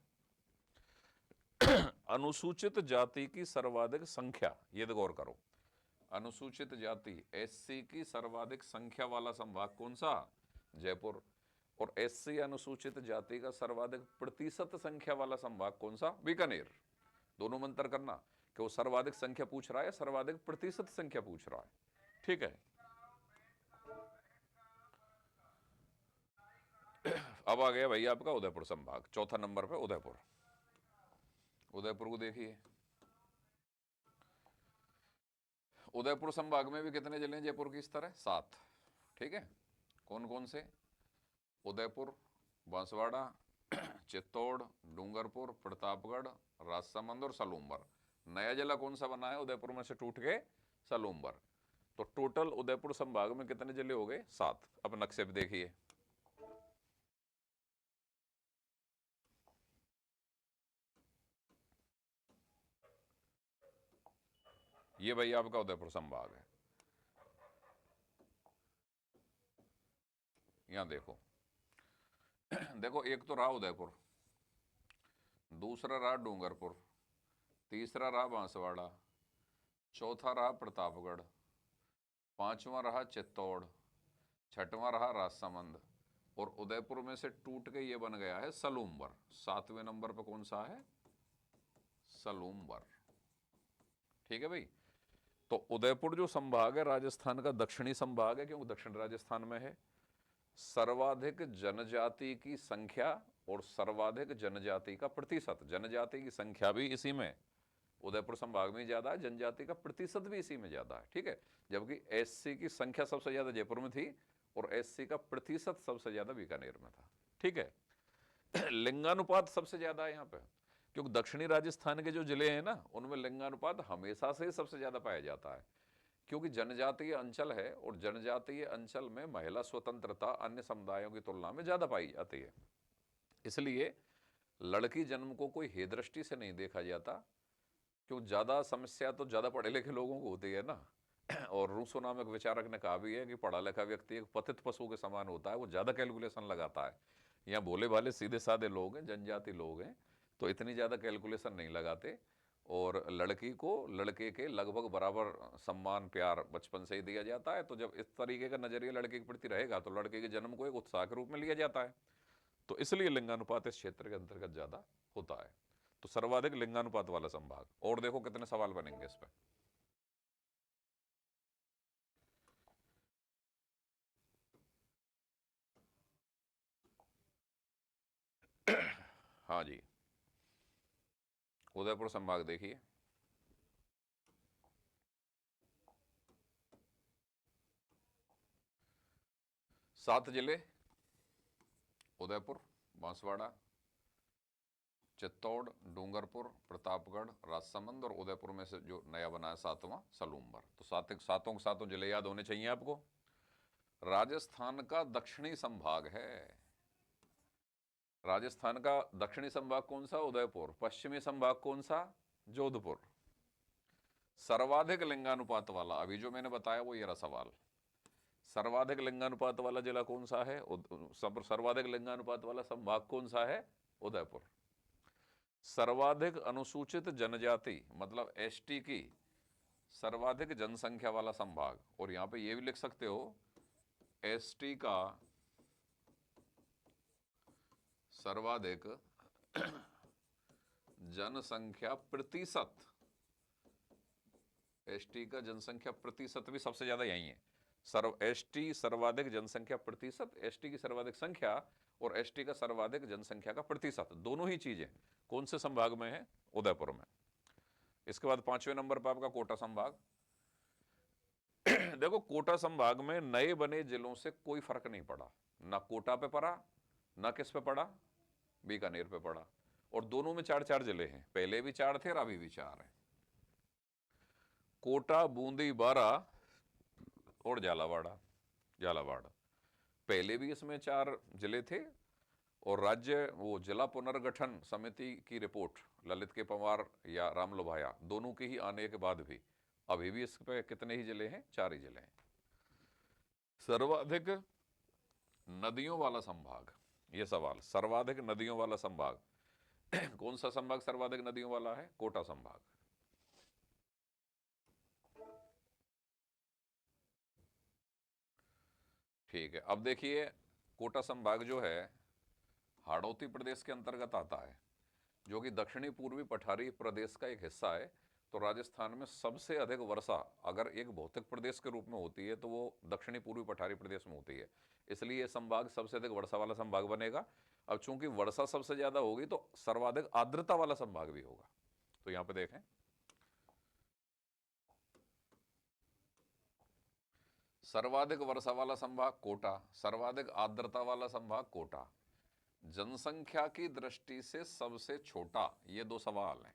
अनुसूचित जाति की सर्वाधिक संख्या, ये तो गौर करो, अनुसूचित जाति एससी की सर्वाधिक संख्या वाला संभाग कौन सा? जयपुर। और एससी अनुसूचित जाति का सर्वाधिक प्रतिशत संख्या वाला संभाग कौन सा? बीकानेर। दोनों में अंतर करना कि वो सर्वाधिक संख्या पूछ रहा है, सर्वाधिक प्रतिशत संख्या पूछ रहा है। ठीक है। अब आ गया भाई आपका उदयपुर संभाग, चौथा नंबर पे उदयपुर। उदयपुर को देखिए, उदयपुर संभाग में भी कितने जिले हैं जयपुर की इस तरह? 7। ठीक है, कौन कौन से? उदयपुर, बांसवाड़ा, चित्तौड़, डूंगरपुर, प्रतापगढ़, राजसमंद और सलूम्बर। नया जिला कौन सा बना है उदयपुर में से टूट के? सलूम्बर। तो टोटल उदयपुर संभाग में कितने जिले हो गए? 7। अब नक्शे पे देखिए, ये भाई आपका उदयपुर संभाग है। यहां देखो देखो, एक तो रहा उदयपुर, दूसरा रहा डूंगरपुर, तीसरा रहा बांसवाड़ा, चौथा रहा प्रतापगढ़, पांचवा रहा चित्तौड़, छठवां रहा राजसमंद, और उदयपुर में से टूट के ये बन गया है सलूम्बर। 7वें नंबर पर कौन सा है? सलूम्बर। ठीक है भाई। तो उदयपुर जो संभाग है राजस्थान का दक्षिणी संभाग है, क्योंकि दक्षिण राजस्थान में है। सर्वाधिक जनजाति की संख्या और सर्वाधिक जनजाति का प्रतिशत, जनजाति की संख्या भी इसी में उदयपुर संभाग में ज्यादा है, जनजाति का प्रतिशत भी इसी में ज्यादा है। ठीक है, जबकि एससी की संख्या सबसे ज्यादा जयपुर में थी और एससी का प्रतिशत सबसे ज्यादा बीकानेर में था। ठीक है लिंगानुपात सबसे ज्यादा है यहाँ पे, क्योंकि दक्षिणी राजस्थान के जो जिले हैं ना, उनमें लिंगानुपात हमेशा से सबसे ज्यादा पाया जाता है, क्योंकि जनजातीय अंचल है और जनजातीय अंचल में महिला स्वतंत्रता अन्य समुदायों की तुलना में ज्यादा पाई जाती है। इसलिए लड़की जन्म को कोई हे दृष्टि से नहीं देखा जाता, क्योंकि ज्यादा समस्या तो ज्यादा पढ़े लिखे लोगों को होती है ना। और रूसो नामक विचारक ने कहा भी है कि पढ़ा लिखा व्यक्ति एक पतित पशु के समान होता है, वो ज्यादा कैलकुलेशन लगाता है। यहाँ भोले भाले सीधे साधे लोग हैं, जनजाति लोग हैं, तो इतनी ज्यादा कैलकुलेशन नहीं लगाते, और लड़की को लड़के के लगभग बराबर सम्मान प्यार बचपन से ही दिया जाता है। तो जब इस तरीके का नजरिया लड़के के प्रति रहेगा तो लड़के के जन्म को एक उत्साह के रूप में लिया जाता है। तो इसलिए लिंगानुपात इस क्षेत्र के अंतर्गत ज्यादा होता है। तो सर्वाधिक लिंगानुपात वाला संभाग। और देखो कितने सवाल बनेंगे इस पर। हाँ जी, उदयपुर संभाग देखिए, सात जिले, उदयपुर, बांसवाड़ा, चित्तौड़, डूंगरपुर, प्रतापगढ़, राजसमंद और उदयपुर में से जो नया बना है 7वां सलूम्बर। तो सातों के सातों जिले याद होने चाहिए आपको। राजस्थान का दक्षिणी संभाग है। राजस्थान का दक्षिणी संभाग कौन सा? उदयपुर। पश्चिमी संभाग कौन सा? जोधपुर। सर्वाधिक लिंगानुपात वाला, अभी जो मैंने बताया वो ये रहा सवाल, सर्वाधिक लिंगानुपात वाला जिला कौन सा है? सर्वाधिक लिंगानुपात वाला संभाग कौन सा है? उदयपुर। सर्वाधिक अनुसूचित जनजाति मतलब एसटी की सर्वाधिक जनसंख्या वाला संभाग, और यहां पे ये भी लिख सकते हो एसटी का सर्वाधिक जनसंख्या प्रतिशत, एसटी का जनसंख्या प्रतिशत भी सबसे ज्यादा यही है। एसटी सर्वाधिक जनसंख्या प्रतिशत, एसटी की सर्वाधिक संख्या और एसटी का सर्वाधिक जनसंख्या का प्रतिशत, दोनों ही चीजें कौन से संभाग में है? उदयपुर में। इसके बाद 5वें नंबर पर आपका कोटा संभाग। देखो कोटा संभाग में नए बने जिलों से कोई फर्क नहीं पड़ा, ना कोटा पे पड़ा ना किस पे पड़ा, बीकानेर पे पड़ा, और दोनों में 4-4 जिले हैं। पहले भी 4 थे और अभी भी 4 हैं, कोटा, बूंदी, बारा और झालावाड़। पहले भी इसमें 4 जिले थे, और राज्य वो जिला पुनर्गठन समिति की रिपोर्ट ललित के पंवार या राम लोभाया दोनों के ही आने के बाद भी अभी भी इस पे कितने ही जिले हैं? 4 ही जिले हैं। सर्वाधिक नदियों वाला संभाग, ये सवाल, सर्वाधिक नदियों वाला संभाग कौन सा संभाग सर्वाधिक नदियों वाला है? कोटा संभाग। ठीक है, अब देखिए कोटा संभाग जो है हाड़ौती प्रदेश के अंतर्गत आता है, जो कि दक्षिणी पूर्वी पठारी प्रदेश का एक हिस्सा है। तो राजस्थान में सबसे अधिक वर्षा अगर एक भौतिक प्रदेश के रूप में होती है तो वो दक्षिणी पूर्वी पठारी प्रदेश में होती है, इसलिए ये संभाग सबसे अधिक वर्षा वाला संभाग बनेगा। अब चूंकि वर्षा सबसे ज्यादा होगी तो सर्वाधिक आर्द्रता वाला संभाग भी होगा। तो यहां पे देखें, सर्वाधिक वर्षा वाला संभाग कोटा, सर्वाधिक आर्द्रता वाला संभाग कोटा, जनसंख्या की दृष्टि से सबसे छोटा, ये दो सवाल हैं।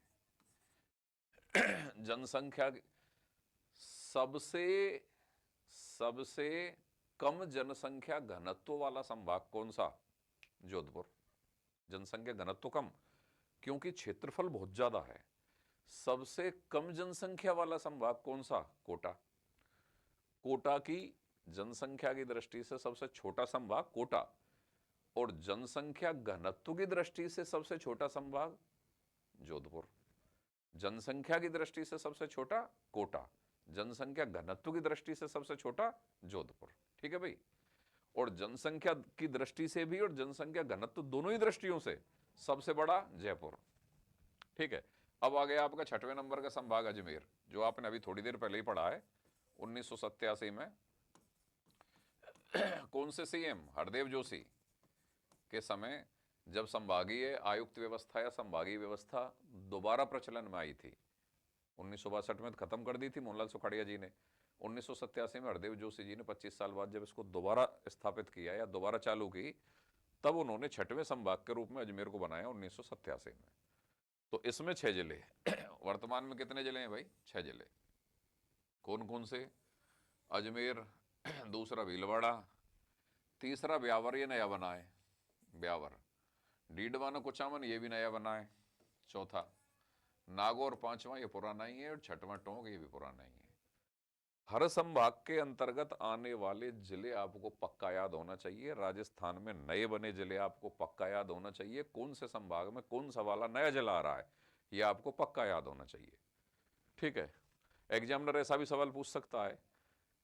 जनसंख्या सबसे सबसे कम जनसंख्या घनत्व वाला संभाग कौन सा? जोधपुर। जनसंख्या घनत्व कम, क्योंकि क्षेत्रफल बहुत ज्यादा है। सबसे कम जनसंख्या वाला संभाग कौन सा? कोटा। कोटा की जनसंख्या की दृष्टि से सबसे छोटा संभाग कोटा, और जनसंख्या घनत्व की दृष्टि से सबसे छोटा संभाग जोधपुर। जनसंख्या की दृष्टि से सबसे छोटा कोटा, जनसंख्या घनत्व की दृष्टि से सबसे छोटा जोधपुर। ठीक है भाई। और जनसंख्या की दृष्टि से भी और जनसंख्या घनत्व दोनों ही दृष्टियों से सबसे बड़ा जयपुर। ठीक है। अब आ गया आपका 6वें नंबर का संभाग अजमेर, जो आपने अभी थोड़ी देर पहले ही पढ़ा है। 1987 में कौन से सीएम? हरदेव जोशी के समय जब संभागीय आयुक्त व्यवस्था या संभागीय व्यवस्था दोबारा प्रचलन में आई थी। 1962 में खत्म कर दी थी मोहनलाल सुखाड़िया जी ने। 1987 में हरदेव जोशी जी ने 25 साल बाद जब इसको दोबारा स्थापित किया या दोबारा चालू की, तब उन्होंने 6वें संभाग के रूप में अजमेर को बनाया 1987 में। तो इसमें 6 जिले। वर्तमान में कितने जिले हैं भाई? 6 जिले। कौन कौन से? अजमेर, दूसरा भीलवाड़ा, तीसरा ब्यावर, ये नया बना है ब्यावर। डीडवाना कुचामन, ये भी नया बना है। चौथा नागौर, पांचवा ये पुराना ही है, और छठवां टोंक, ये भी पुराना ही है। हर संभाग के अंतर्गत आने वाले जिले आपको पक्का याद होना चाहिए। राजस्थान में नए बने जिले आपको पक्का याद होना चाहिए। कौन से संभाग में कौन सा वाला नया जिला आ रहा है, यह आपको पक्का याद होना चाहिए। ठीक है। एग्जामिनर ऐसा भी सवाल पूछ सकता है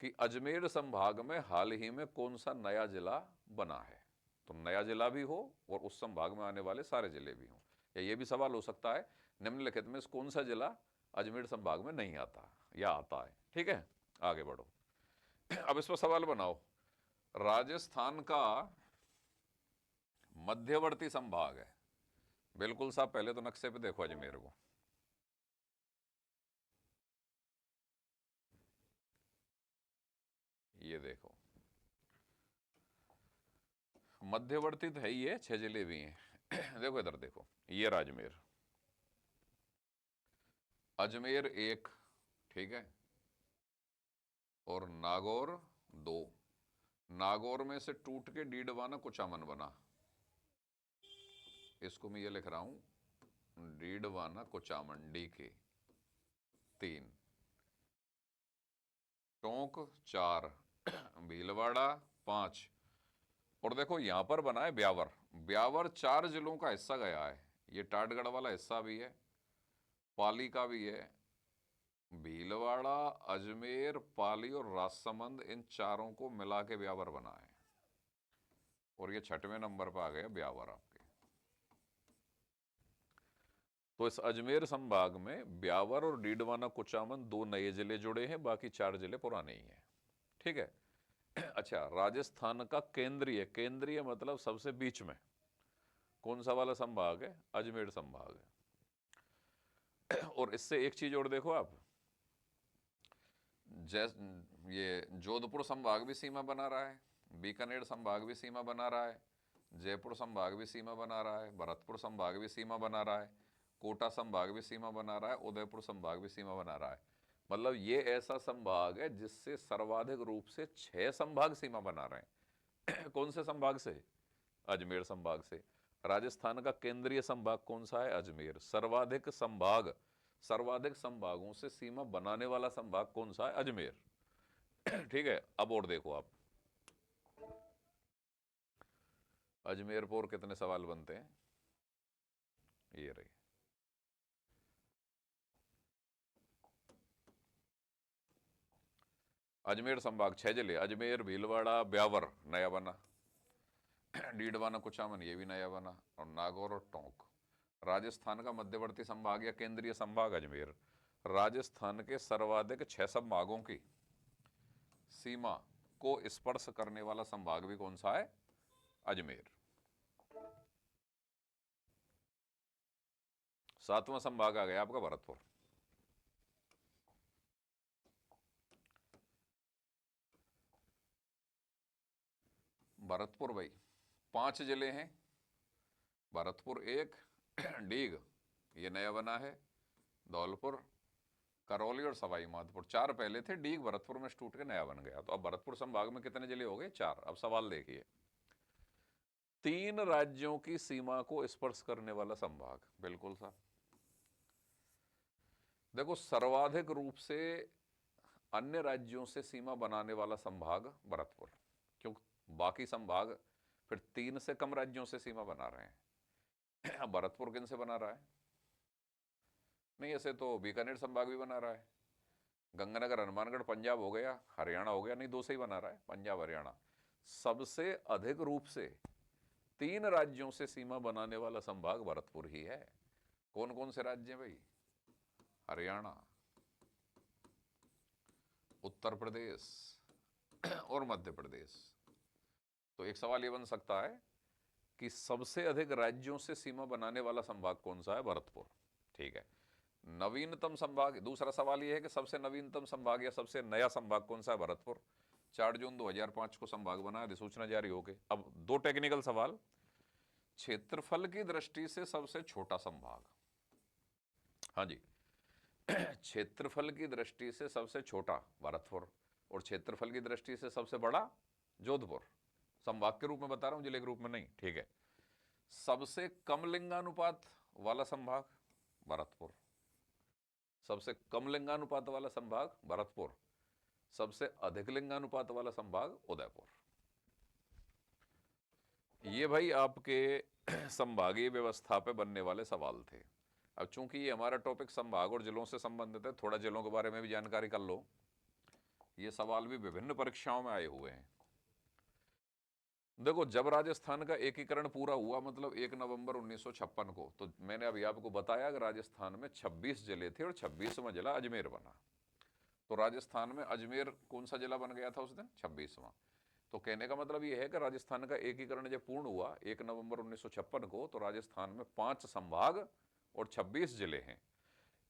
कि अजमेर संभाग में हाल ही में कौन सा नया जिला बना है। तो नया जिला भी हो और उस संभाग में आने वाले सारे जिले भी हों। या ये भी सवाल हो सकता है निम्नलिखित में कौन सा जिला अजमेर संभाग में नहीं आता या आता है। ठीक है, आगे बढ़ो। अब इस पर सवाल बनाओ। राजस्थान का मध्यवर्ती संभाग है, बिल्कुल साहब। पहले तो नक्शे पे देखो अजमेर को। ये देखो, मध्यवर्ती तो है ही है, 6 जिले भी हैं। देखो इधर देखो, ये अजमेर, अजमेर 1, ठीक है, और नागौर 2। नागौर में से टूट के डीडवाना कुचामन बना। इसको मैं ये लिख रहा हूं, डीडवाना कुचामन, डी के 3, टोंक 4, भीलवाड़ा 5, और देखो यहां पर बना है ब्यावर। ब्यावर 4 जिलों का हिस्सा गया है। ये टाटगढ़ वाला हिस्सा भी है, पाली का भी है। भीलवाड़ा, अजमेर, पाली और राजसमंद, इन चारों को मिला के ब्यावर बना है। और ये 6वें नंबर पर आ गया ब्यावर आपके। तो इस अजमेर संभाग में ब्यावर और डीडवाना कुचामन 2 नए जिले जुड़े हैं, बाकी 4 जिले पुराने ही हैं। ठीक है। अच्छा, राजस्थान का केंद्रीय, केंद्रीय मतलब सबसे बीच में, कौन सा वाला संभाग है? अजमेर संभाग है। और इससे एक चीज और देखो आप, ये जोधपुर संभाग भी सीमा बना रहा है, बीकानेर संभाग भी सीमा बना रहा है, जयपुर संभाग भी सीमा बना रहा है, भरतपुर संभाग भी सीमा बना रहा है, कोटा संभाग भी सीमा बना रहा है, उदयपुर संभाग भी सीमा बना रहा है। मतलब ये ऐसा संभाग है जिससे सर्वाधिक रूप से 6 संभाग सीमा बना रहे हैं। कौन से संभाग से? अजमेर संभाग से। राजस्थान का केंद्रीय संभाग कौन सा है? अजमेर। सर्वाधिक संभाग, सर्वाधिक संभागों से सीमा बनाने वाला संभाग कौन सा है? अजमेर। ठीक है। अब और देखो आप, अजमेर पर कितने सवाल बनते हैं, ये रही। अजमेर संभाग 6 जिले, अजमेर, भीलवाड़ा, ब्यावर नया बना, डीडवाना कुचामन ये भी नया बना, और नागौर और टोंक। राजस्थान का मध्यवर्ती संभाग या केंद्रीय संभाग अजमेर। राजस्थान के सर्वाधिक 6 संभागों की सीमा को स्पर्श करने वाला संभाग भी कौन सा है? अजमेर। 7वां संभाग आ गया आपका भरतपुर। भरतपुर भाई 5 जिले हैं, भरतपुर एक, डीग ये नया बना है, धौलपुर, करौली और सवाई माधोपुर। 4 पहले थे, डीग भरतपुर में टूट के नया बन गया। तो अब भरतपुर संभाग में कितने जिले हो गए? 4। अब सवाल देखिए, 3 राज्यों की सीमा को स्पर्श करने वाला संभाग, बिल्कुल सा। देखो सर्वाधिक रूप से अन्य राज्यों से सीमा बनाने वाला संभाग भरतपुर, क्योंकि बाकी संभाग फिर 3 से कम राज्यों से सीमा बना रहे हैं। अब भरतपुर किन से बना रहा है? नहीं, ऐसे तो बीकानेर संभाग भी बना रहा है, गंगानगर हनुमानगढ़ पंजाब हो गया, हरियाणा हो गया। नहीं, 2 से ही बना रहा है, पंजाब हरियाणा। सबसे अधिक रूप से 3 राज्यों से सीमा बनाने वाला संभाग भरतपुर ही है। कौन कौन से राज्य हैं भाई? हरियाणा, उत्तर प्रदेश और मध्य प्रदेश। तो एक सवाल ये बन सकता है कि सबसे अधिक राज्यों से सीमा बनाने वाला संभाग कौन सा है? भरतपुर। ठीक है। नवीनतम संभाग, दूसरा सवाल यह है कि सबसे नवीनतम संभाग या सबसे नया संभाग कौन सा है? भरतपुर। 4 जून 2005 को संभाग बना, अधिसूचना जारी हो गई। अब 2 टेक्निकल सवाल। क्षेत्रफल की दृष्टि से सबसे छोटा संभाग, हाँ जी, क्षेत्रफल की दृष्टि से सबसे छोटा भरतपुर, और क्षेत्रफल की दृष्टि से सबसे बड़ा जोधपुर। संभाग के रूप में बता रहा हूं, जिले के रूप में नहीं। ठीक है। सबसे कम लिंगानुपात वाला संभाग भरतपुर, सबसे कम लिंगानुपात वाला संभाग भरतपुर, सबसे अधिक लिंगानुपात वाला संभाग उदयपुर। ये भाई आपके संभागीय व्यवस्था पे बनने वाले सवाल थे। अब चूंकि ये हमारा टॉपिक संभाग और जिलों से संबंधित है, थोड़ा जिलों के बारे में भी जानकारी कर लो। ये सवाल भी विभिन्न परीक्षाओं में आए हुए हैं। देखो, जब राजस्थान का एकीकरण पूरा हुआ, मतलब 1 नवंबर 1956 को, तो मैंने अभी आपको बताया कि राजस्थान में 26 जिले थे और 26वां जिला अजमेर बना। तो राजस्थान में अजमेर कौन सा जिला बन गया था उस दिन? 26वां। तो कहने का मतलब ये है कि राजस्थान का एकीकरण जब पूर्ण हुआ 1 नवंबर 1956 को, तो राजस्थान में 5 संभाग और 26 जिले हैं।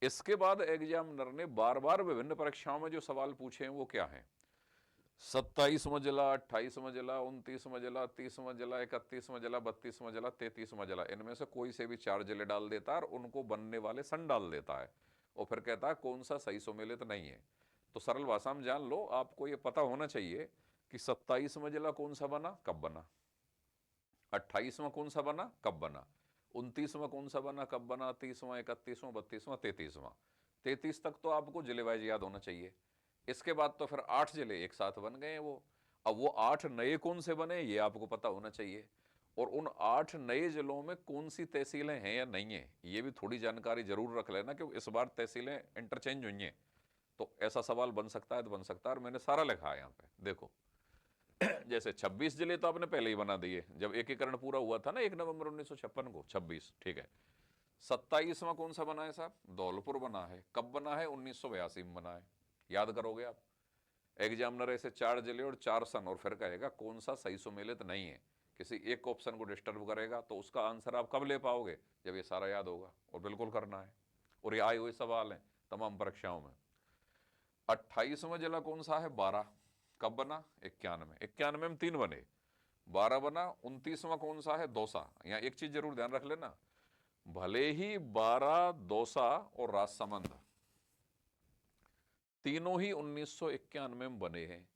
इसके बाद एग्जामिनर ने बार बार विभिन्न परीक्षाओं में जो सवाल पूछे हैं वो क्या हैं? 27वां जिला, 28वां जिला, 29वां जिला, 30वां जिला, 31वां जिला, 32वां जिला, 33वां जिला। इनमें से कोई से भी 4 जिले डाल देता है और उनको बनने वाले सन डाल देता है, और फिर कहता है कौन सा सही सुमेलित नहीं है। तो सरल भाषा में जान लो, आपको ये पता होना चाहिए कि 27वां जिला कौन सा बना, कब बना, 28वां कौन सा बना, कब बना, 29वां कौन सा बना, कब बना, 30वां, 31वां, 32वां, 33वां। 33 तक तो आपको जिले वाइज याद होना चाहिए। इसके बाद तो फिर 8 जिले एक साथ बन गए वो। अब वो 8 नए कौन से बने ये आपको पता होना चाहिए, और उन 8 नए जिलों में कौन सी तहसीलें हैं या नहीं है ये भी थोड़ी जानकारी जरूर रख लेना, क्योंकि इस बार तहसीलें इंटरचेंज हुई हैं। तो ऐसा सवाल बन सकता है, तो बन सकता है, और मैंने सारा लिखा है यहाँ पे देखो। जैसे 26 जिले तो आपने पहले ही बना दिए, जब एकीकरण पूरा हुआ था ना 1 नवंबर 1956 को, 26। ठीक है। 27वां कौन सा बना है साहब? धौलपुर बना है। कब बना है? 1982 में बना है। याद करोगे आप। एग्जामिनर ऐसे 4 जिले और 4 सन, और फिर कहेगा कौन सा सही सुमेलित नहीं है, किसी एक ऑप्शन को डिस्टर्ब करेगा, तो उसका आंसर आप कब ले पाओगे? जब ये सारा याद होगा, और बिल्कुल करना है। और ये आए हुए सवाल हैं तमाम परीक्षाओं में। 28वां जिला कौन सा है? 12। कब बना? 91 में 3 बने, 12 बना। 29वां कौन सा है? दौसा। यहाँ एक चीज जरूर ध्यान रख लेना, भले ही 12, दौसा और राजसमंद तीनों ही 1991 में बने हैं,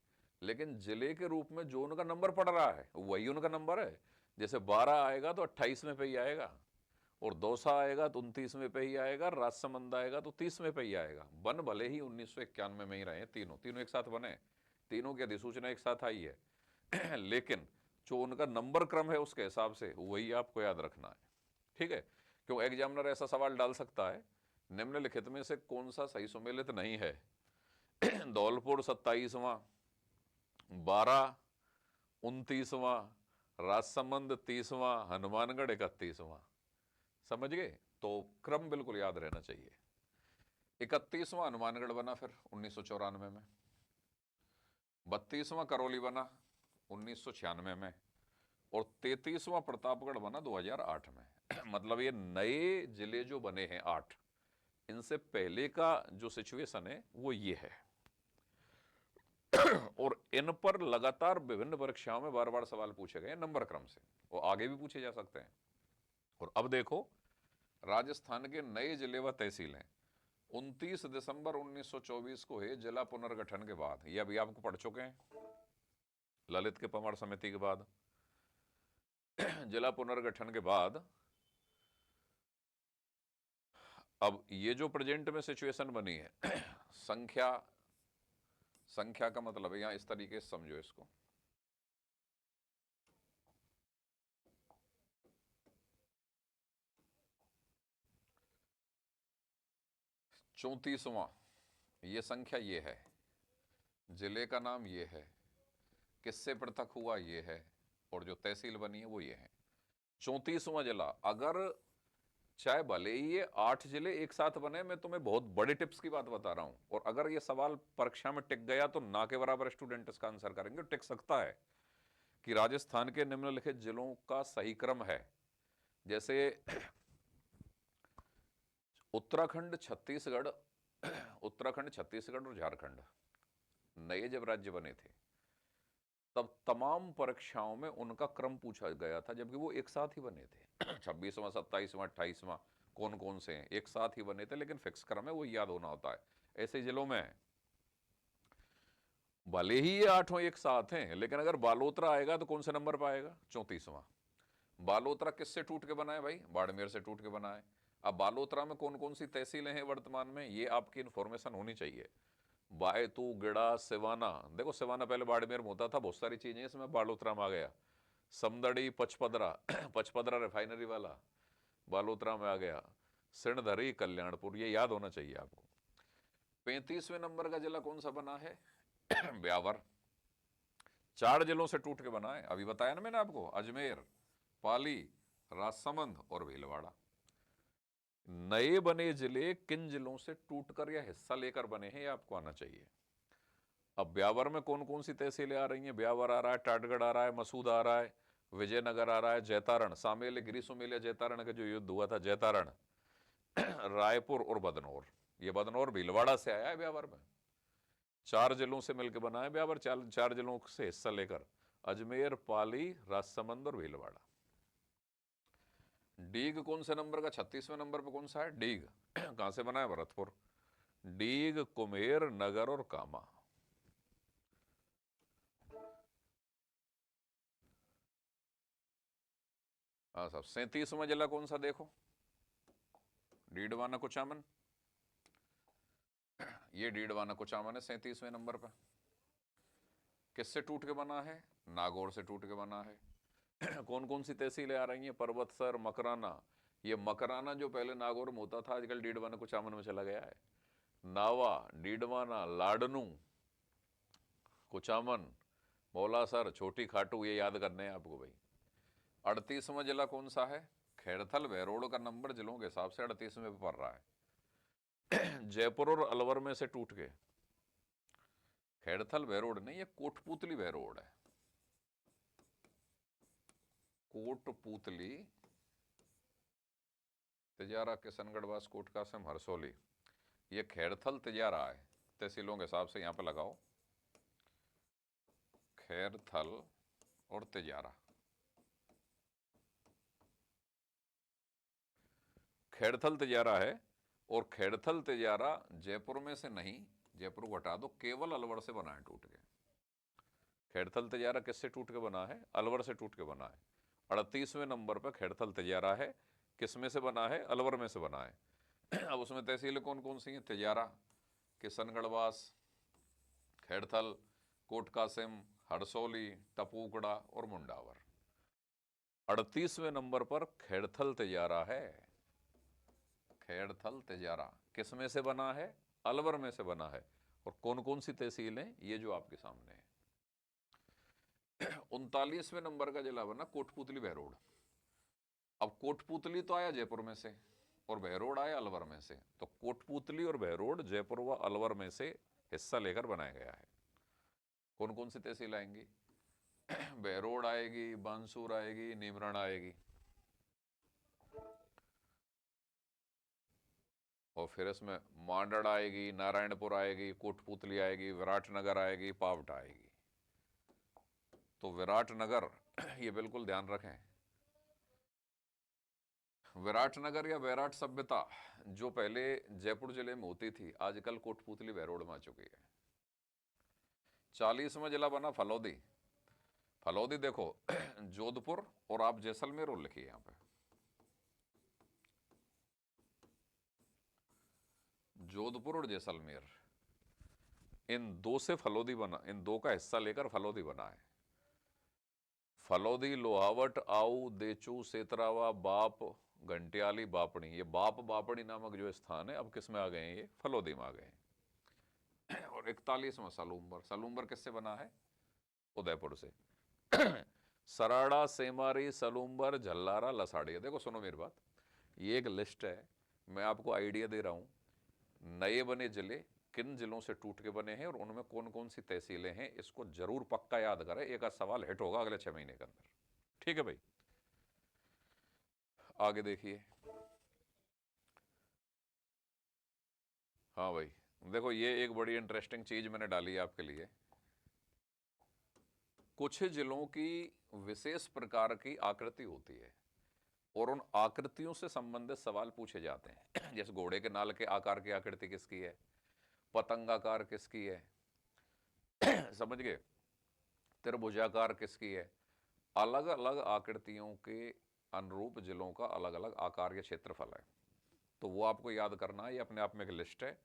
लेकिन जिले के रूप में जो उनका नंबर पड़ रहा है वही उनका नंबर है। जैसे 12 आएगा तो 28वें पे ही आएगा, और दौसा आएगा तो 29वें पे ही आएगा, राजसमंद आएगा तो 30वें पे ही आएगा। बन भले ही 1991 में ही रहे, तीनों एक साथ बने, तीनों की अधिसूचना एक साथ आई है लेकिन जो उनका नंबर क्रम है उसके हिसाब से वही आपको याद रखना है। ठीक है। क्यों एग्जामिनर ऐसा सवाल डाल सकता है, निम्नलिखित में से कौन सा सही सुमेलित नहीं है? धौलपुर 27वां, 12 29वां, राजसमंद 30वां, हनुमानगढ़ 31वां। समझ गए? तो क्रम बिल्कुल याद रहना चाहिए। 31वां हनुमानगढ़ बना फिर 1994 में, 32वां करौली बना 1996 में, और 33वां प्रतापगढ़ बना 2008 में। मतलब ये नए जिले जो बने हैं 8, इनसे पहले का जो सिचुएशन है वो ये है। और इन पर लगातार विभिन्न परीक्षाओं में बार बार सवाल पूछे गए नंबर क्रम से, वो आगे भी पूछे जा सकते हैं। और अब देखो, राजस्थान के नए जिले व तहसीलें 29 दिसंबर 1924 को है जिला पुनर्गठन के बाद, ये अभी आपको पढ़ चुके हैं ललित के पंवार समिति के बाद। जिला पुनर्गठन के बाद अब ये जो प्रेजेंट में सिचुएशन बनी है, संख्या का मतलब है यहां इस तरीके से समझो इसको, चौंतीसवां ये संख्या ये है, जिले का नाम ये है, किससे पृथक हुआ ये है, और जो तहसील बनी है वो ये है। 34वां जिला, अगर चाहे भले ही ये 8 जिले एक साथ बने, मैं तुम्हें बहुत बड़े टिप्स की बात बता रहा हूं, और अगर ये सवाल परीक्षा में टिक गया तो ना के बराबर स्टूडेंट इसका आंसर करेंगे। टिक सकता है कि राजस्थान के निम्नलिखित जिलों का सही क्रम है, जैसे उत्तराखंड छत्तीसगढ़ और झारखंड नए जब राज्य बने थे तब तमाम परीक्षाओं में उनका क्रम पूछा गया था, जबकि वो एक साथ ही बने थे। 26वां 27वां 28वां कौन कौन से हैं, एक साथ ही बने थे, लेकिन फिक्स क्रम है, वो याद होना होता है। ऐसे जिलों में भले ही ये 8 एक साथ हैं, लेकिन अगर बालोतरा आएगा तो कौन से नंबर पर आएगा? 34वां। बालोतरा किससे टूट के बना है भाई? बाड़मेर से टूट के बना है। अब बालोतरा में कौन कौन सी तहसीलें हैं वर्तमान में, ये आपकी इंफॉर्मेशन होनी चाहिए। बायतू, गिड़ा, सिवाना, देखो सिवाना पहले बाड़मेर में होता था, बहुत सारी चीजें इसमें बालोतरा में आ गया। समदड़ी, पचपदरा पचपदरा रिफाइनरी वाला बालोतरा में आ गया। सिणधरी, कल्याणपुर, ये याद होना चाहिए आपको। 35वें नंबर का जिला कौन सा बना है? ब्यावर। 4 जिलों से टूट के बना है, अभी बताया ना मैंने आपको, अजमेर, पाली, राजसमंद और भीलवाड़ा। नए बने जिले किन जिलों से टूटकर या हिस्सा लेकर बने हैं, ये आपको आना चाहिए। अब ब्यावर में कौन कौन सी तहसीलें आ रही हैं? ब्यावर आ रहा है, टाटगढ़ आ रहा है, मसूद आ रहा है, विजयनगर आ रहा है, जैतारण, सामेल गिरी सुमेल जैतारण का जो युद्ध हुआ था, जैतारण, रायपुर और बदनौर। ये बदनौर भीलवाड़ा से आया है ब्यावर में। 4 जिलों से मिलकर बना है ब्यावर, 4 जिलों से हिस्सा लेकर, अजमेर, पाली, राजसमंद और भीलवाड़ा। डीग कौन से नंबर का? 36वें नंबर पर कौन सा है? डीग। कहां से बना है? भरतपुर। डीग, कुमेर, नगर और कामा। हाँ साहब, 37वां जिला कौन सा देखो? डीडवाना कुचामन। ये डीडवाना कुचामन है 37वें नंबर पर। किससे टूट के बना है? नागौर से टूट के बना है। कौन कौन सी तहसीलें आ रही हैं? पर्वतसर, मकराना। ये मकराना जो पहले नागौर में होता था, आजकल डीडवाना कुचामन में चला गया है। नावा, डीडवाना, लाडनू, कुचामन, मौलासर, छोटी खाटू, ये याद करने हैं आपको भाई। 38वां जिला कौन सा है? खैरथल। बहरोड का नंबर जिलों के हिसाब से 38वें पे पड़ रहा है। जयपुर और अलवर में से टूट के, खैरथल बहरोड नहीं, ये कोटपुतली बहरोड है। कोटपुतली, तिजारा, किशनगढ़, बांसकोट, कासम, हरसौली, ये खैरथल तिजारा है। तहसीलों के हिसाब से यहां पे लगाओ, खैरथल और तिजारा। खैरथल तिजारा है, और खैरथल तिजारा जयपुर में से नहीं, जयपुर को हटा दो, केवल अलवर से बना है टूट के। खैरथल तिजारा किससे टूट के बना है? अलवर से टूट के बना है। 38वें नंबर पर खैरथल तिजारा है। किस में से बना है? अलवर में से बना है। अब उसमें तहसीलें कौन कौन सी हैं? तिजारा, किशनगढ़वास, खैरथल, कोटकासिम, हरसौली, टपूकड़ा और मुंडावर। 38वें नंबर पर खैरथल तिजारा है। खैरथल तिजारा किस में से बना है? अलवर में से बना है। और कौन कौन सी तहसीलें? ये जो आपके सामने है। 39वें नंबर का जिला बना कोटपुतली बहरोड। अब कोटपुतली तो आया जयपुर में से और बहरोड आया अलवर में से, तो कोटपुतली और बहरोड जयपुर व अलवर में से हिस्सा लेकर बनाया गया है। कौन कौन सी तहसील आएंगी? बहरोड आएगी, बांसुर आएगी, नीमरण आएगी। और फिर इसमें मांडड़ आएगी, नारायणपुर आएगी, कोटपुतली आएगी, विराटनगर आएगी, पावटा आएगी। तो विराटनगर ये बिल्कुल ध्यान रखें, विराटनगर या वैराट सभ्यता जो पहले जयपुर जिले में होती थी, आजकल कोटपुतली बहरोड में आ चुकी है। 40वां जिला बना फलौदी। फलौदी देखो जोधपुर और आप जैसलमेर और लिखिए यहां पे, जोधपुर और जैसलमेर, इन दो से फलौदी बना, इन दो का हिस्सा लेकर फलौदी बना है। फलौदी, लोहावट, आऊ, देचू, सेतरावा, बाप, घंटियाली, बापड़ी, ये बाप बापड़ी नामक जो स्थान है अब किस में आ गए हैं, ये फलौदी में आ गए हैं। और 41वां सलूम्बर। सलूम्बर किससे बना है, उदयपुर से। सराड़ा, सेमारी, सलूम्बर, झल्लारा, लसाड़िया। देखो सुनो मेरी बात, ये एक लिस्ट है, मैं आपको आइडिया दे रहा हूं नए बने जिले किन जिलों से टूट के बने हैं और उनमें कौन कौन सी तहसीलें हैं, इसको जरूर पक्का याद करें, एक आध सवाल हिट होगा अगले 6 महीने के अंदर। ठीक है भाई, आगे देखिए। हाँ भाई देखो, ये एक बड़ी इंटरेस्टिंग चीज मैंने डाली है आपके लिए। कुछ जिलों की विशेष प्रकार की आकृति होती है और उन आकृतियों से संबंधित सवाल पूछे जाते हैं। जैसे घोड़े के नाल के आकार की आकृति किसकी है, पतंगाकार किसकी है, समझ गए, त्रिभुजाकार किसकी है। अलग अलग आकृतियों के अनुरूप जिलों का अलग अलग आकार या क्षेत्रफल है, तो वो आपको याद करना है, ये अपने आप में एक लिस्ट है।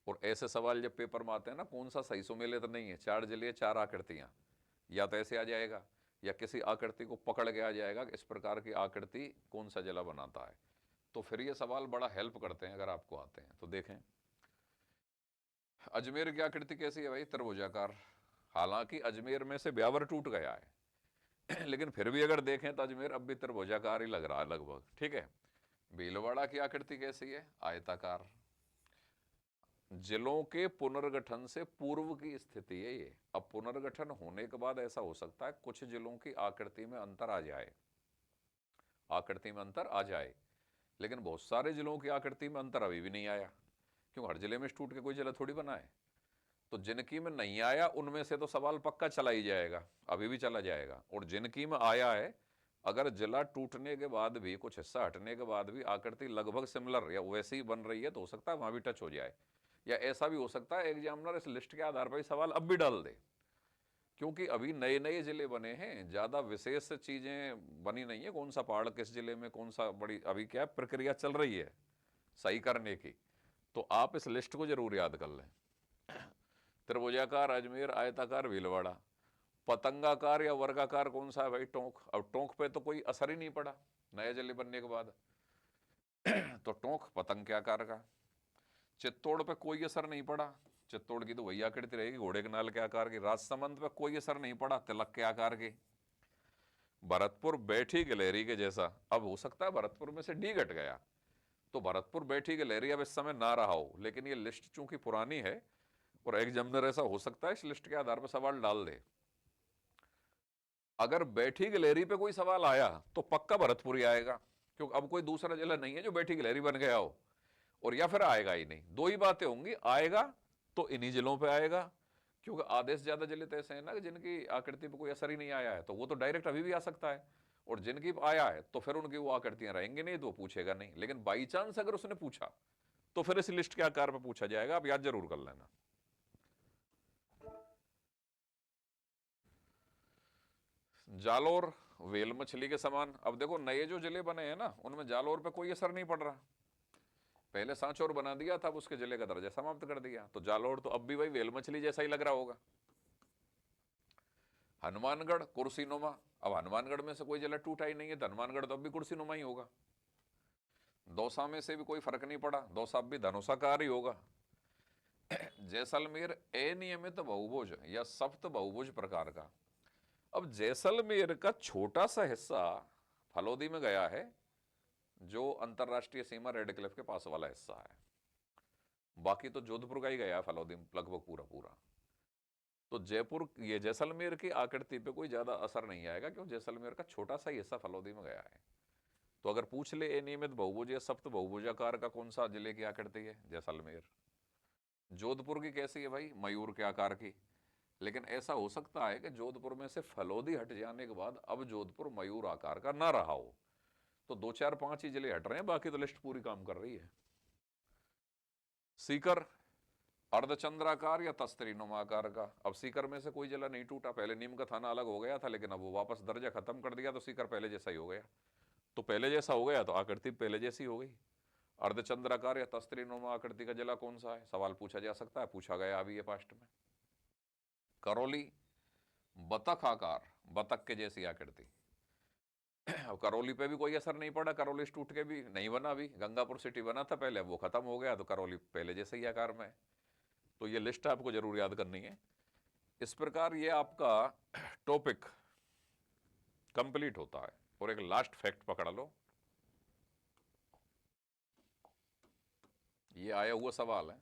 और ऐसे सवाल जब पेपर में आते हैं ना, कौन सा सही सुमेलित नहीं है, 4 जिले 4 आकृतियां, या तो ऐसे आ जाएगा या किसी आकृति को पकड़ के आ जाएगा कि इस प्रकार की आकृति कौन सा जिला बनाता है। तो फिर ये सवाल बड़ा हेल्प करते हैं अगर आपको आते हैं तो। देखें अजमेर की आकृति कैसी है भाई, त्रिभुजाकार। हालांकि अजमेर में से ब्यावर टूट गया है लेकिन फिर भी अगर देखें तो अजमेर अब भी त्रिभुजाकार ही लग रहा है लगभग। ठीक है, भीलवाड़ा की आकृति कैसी है, आयताकार। जिलों के पुनर्गठन से पूर्व की स्थिति है ये। अब पुनर्गठन होने के बाद ऐसा हो सकता है कुछ जिलों की आकृति में अंतर आ जाए, आकृति में अंतर आ जाए, लेकिन बहुत सारे जिलों की आकृति में अंतर अभी भी नहीं आया, क्यों, हर जिले में टूट के कोई जिला थोड़ी बना है। तो जिनकी में नहीं आया उनमें से तो सवाल पक्का चला ही जाएगा, अभी भी चला जाएगा। और जिनकी में आया है, अगर जिला टूटने के बाद भी, कुछ हिस्सा हटने के बाद भी आकृति लगभग सिमिलर या वैसे ही बन रही है, तो हो सकता है वहां भी टच हो जाए। या ऐसा भी हो सकता है एग्जामिनर इस लिस्ट के आधार पर सवाल अब भी डाल दे, क्योंकि अभी नए नए जिले बने हैं, ज़्यादा विशेष चीज़ें बनी नहीं है, कौन सा पहाड़ किस जिले में, कौन सा बड़ी, अभी क्या प्रक्रिया चल रही है सही करने की। तो आप इस लिस्ट को जरूर याद कर लें। त्रिभुजाकार अजमेर, आयताकार भीलवाड़ा, पतंगाकार या वर्गाकार कौन सा है भाई, टोंक। अब टोंक पे तो कोई असर ही नहीं पड़ा नए जिले बनने के बाद तो टोंक पतंग के आकार का। चित्तौड़ पे कोई असर नहीं पड़ा, चित्तौड़ की तो वही आकृति रहेगी, घोड़े के नाल के आकार की। राजसमंद पे कोई असर नहीं पड़ा, तिलक के आकार की। भरतपुर बैठी गिलहरी के जैसा, अब हो सकता है भरतपुर में से डी घट गया, तो भरतपुर बैठी गिलहरी अब इस समय ना रहा हो, लेकिन ये लिस्ट चूंकि पुरानी है और एग्जामिनर ऐसा हो सकता है इस लिस्ट के आधार पर सवाल डाल दे। अगर बैठी गिलहरी पे कोई सवाल आया तो पक्का भरतपुर ही आएगा, क्योंकि अब कोई दूसरा जिला नहीं है जो बैठी गिलहरी बन गया हो, और या फिर आएगा ही नहीं। दो ही बातें होंगी, आएगा तो इन्हीं जिलों पे आएगा, क्योंकि आधे से ज्यादा जिले तो ऐसे हैं ना जिनकी आकृति पर कोई असर ही नहीं आया है, तो वो तो डायरेक्ट अभी भी आ सकता है। और जिनकी आया है तो फिर उनकी वो आकृतियां रहेंगी नहीं, तो वो पूछेगा नहीं। लेकिन बाई चांस अगर उसने पूछा तो फिर इस लिस्ट के आकार पर पूछा जाएगा, आप याद जरूर कर लेना। जालोर वेल मछली के समान। अब देखो नए जो जिले बने हैं ना, उनमें जालोर पे कोई असर नहीं पड़ रहा। पहले सांचौर बना दिया था, अब उसके जिले का दर्जा समाप्त कर दिया, तो जालोर तो अब भी भाई वेल मछली जैसा ही लग रहा होगा। हनुमानगढ़ कुर्सीनुमा। अब हनुमानगढ़ में से कोई जिला टूटा ही नहीं है, तो हनुमानगढ़ तो अब भी कुर्सीनुमा ही होगा। दौसा में से भी कोई फर्क नहीं पड़ा, दौसा अब भी धनुषाकार ही होगा। जैसलमेर अनियमित बहुभुज या सप्त बहुभुज प्रकार का। अब जैसलमेर का छोटा सा हिस्सा फलोदी में गया है, जो अंतरराष्ट्रीय सीमा रेड क्लिफ के पास वाला हिस्सा है, बाकी तो जोधपुर का ही गया है फलोदी लगभग पूरा पूरा। तो जयपुर, ये जैसलमेर की आकृति पे कोई ज्यादा असर नहीं आएगा, क्योंकि जैसलमेर का छोटा सा हिस्सा फलोदी में गया है। तो अगर पूछ ले अनियमित बहुभुज या सप्त बहुभुजाकार का कौन सा जिले की आकृति है, जैसलमेर। जोधपुर की कैसी है भाई, मयूर के आकार की। लेकिन ऐसा हो सकता है कि जोधपुर में से फलोदी हट जाने के बाद अब जोधपुर मयूर आकार का ना रहा हो, तो 2 4 5 ही जिले हट रहे हैं, बाकी तो लिस्ट पूरी काम कर रही है। सीकर अर्धचंद्राकार या तस्तरीनुमा आकार का। अब सीकर में से कोई जिला नहीं टूटा, पहले नीम का थाना अलग हो गया था, लेकिन अब वो वापस दर्जा खत्म कर दिया तो सीकर पहले जैसा ही हो गया। तो पहले जैसा हो गया तो आकृति पहले जैसी हो गई। अर्धचंद्राकार या तस्तरीनुमा आकृति का जिला कौन सा है, सवाल पूछा जा सकता है, पूछा गया अभी ये पास्ट में। करौली बतख आकार, बतख के जैसी आकृति। अब करौली पे भी कोई असर नहीं पड़ा, करौली टूट के भी नहीं बना, अभी गंगापुर सिटी बना था पहले, अब वो खत्म हो गया तो करौली पहले जैसे ही आकार में है। तो ये लिस्ट आपको जरूर याद करनी है। इस प्रकार ये आपका टॉपिक कंप्लीट होता है। और एक लास्ट फैक्ट पकड़ लो, ये आया हुआ सवाल है।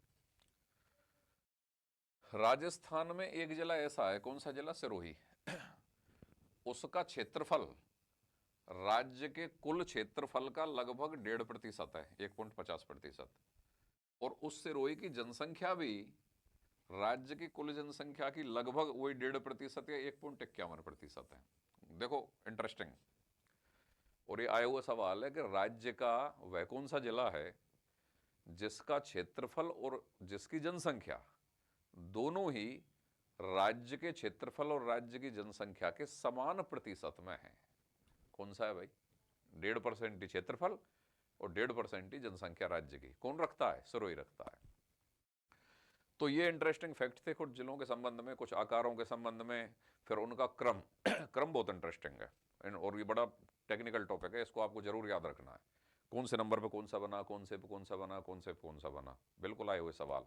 राजस्थान में एक जिला ऐसा है, कौन सा जिला, सिरोही, उसका क्षेत्रफल राज्य के कुल क्षेत्रफल का लगभग 1.5% है, 1.50%। और उस सिरोही की जनसंख्या भी राज्य की कुल जनसंख्या की लगभग वही 1.5% या 1.51% है। देखो इंटरेस्टिंग। और ये आया हुआ सवाल है कि राज्य का वह कौन सा जिला है जिसका क्षेत्रफल और जिसकी जनसंख्या दोनों ही राज्य के क्षेत्रफल और राज्य की जनसंख्या के समान प्रतिशत में है। कौन सा है भाई, 1.5% ही क्षेत्रफल और 1.5% ही जनसंख्या राज्य की। कौन रखता है, सिरोही रखता है। तो ये इंटरेस्टिंग फैक्ट थे कुछ जिलों के संबंध में, कुछ आकारों के संबंध में, फिर उनका क्रम क्रम बहुत इंटरेस्टिंग है और ये बड़ा टेक्निकल टॉपिक है, इसको आपको जरूर याद रखना है। कौन से नंबर पे कौन सा बना, कौन से पे कौन सा बना, कौन से पे कौन सा बना, बिल्कुल आए हुए सवाल।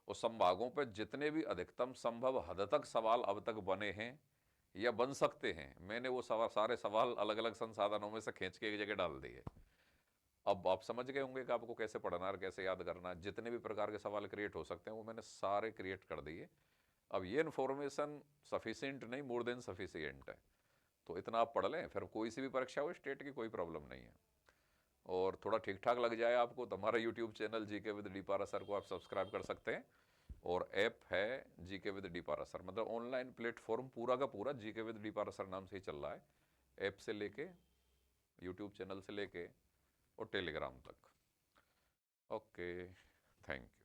और संभागों पे जितने भी अधिकतम संभव हद तक सवाल अब तक बने हैं या बन सकते हैं, मैंने वो सारे सवाल अलग अलग संसाधनों में से खींच के एक जगह डाल दिए। अब आप समझ गए होंगे कि आपको कैसे पढ़ना और कैसे याद करना। जितने भी प्रकार के सवाल क्रिएट हो सकते हैं वो मैंने सारे क्रिएट कर दिए। अब ये इन्फॉर्मेशन सफिशिएंट नहीं, मोर देन सफिशिएंट है, तो इतना आप पढ़ लें, फिर कोई सी भी परीक्षा हो स्टेट की कोई प्रॉब्लम नहीं है। और थोड़ा ठीक ठाक लग जाए आपको तो हमारा YouTube channel GK with D पारा सर को आप सब्सक्राइब कर सकते हैं। और ऐप है जीके विद डी पारा सर, मतलब ऑनलाइन प्लेटफॉर्म पूरा का पूरा जीके विद डी पारा सर नाम से ही चल रहा है, ऐप से लेके यूट्यूब चैनल से लेके और टेलीग्राम तक। Okay, thank you.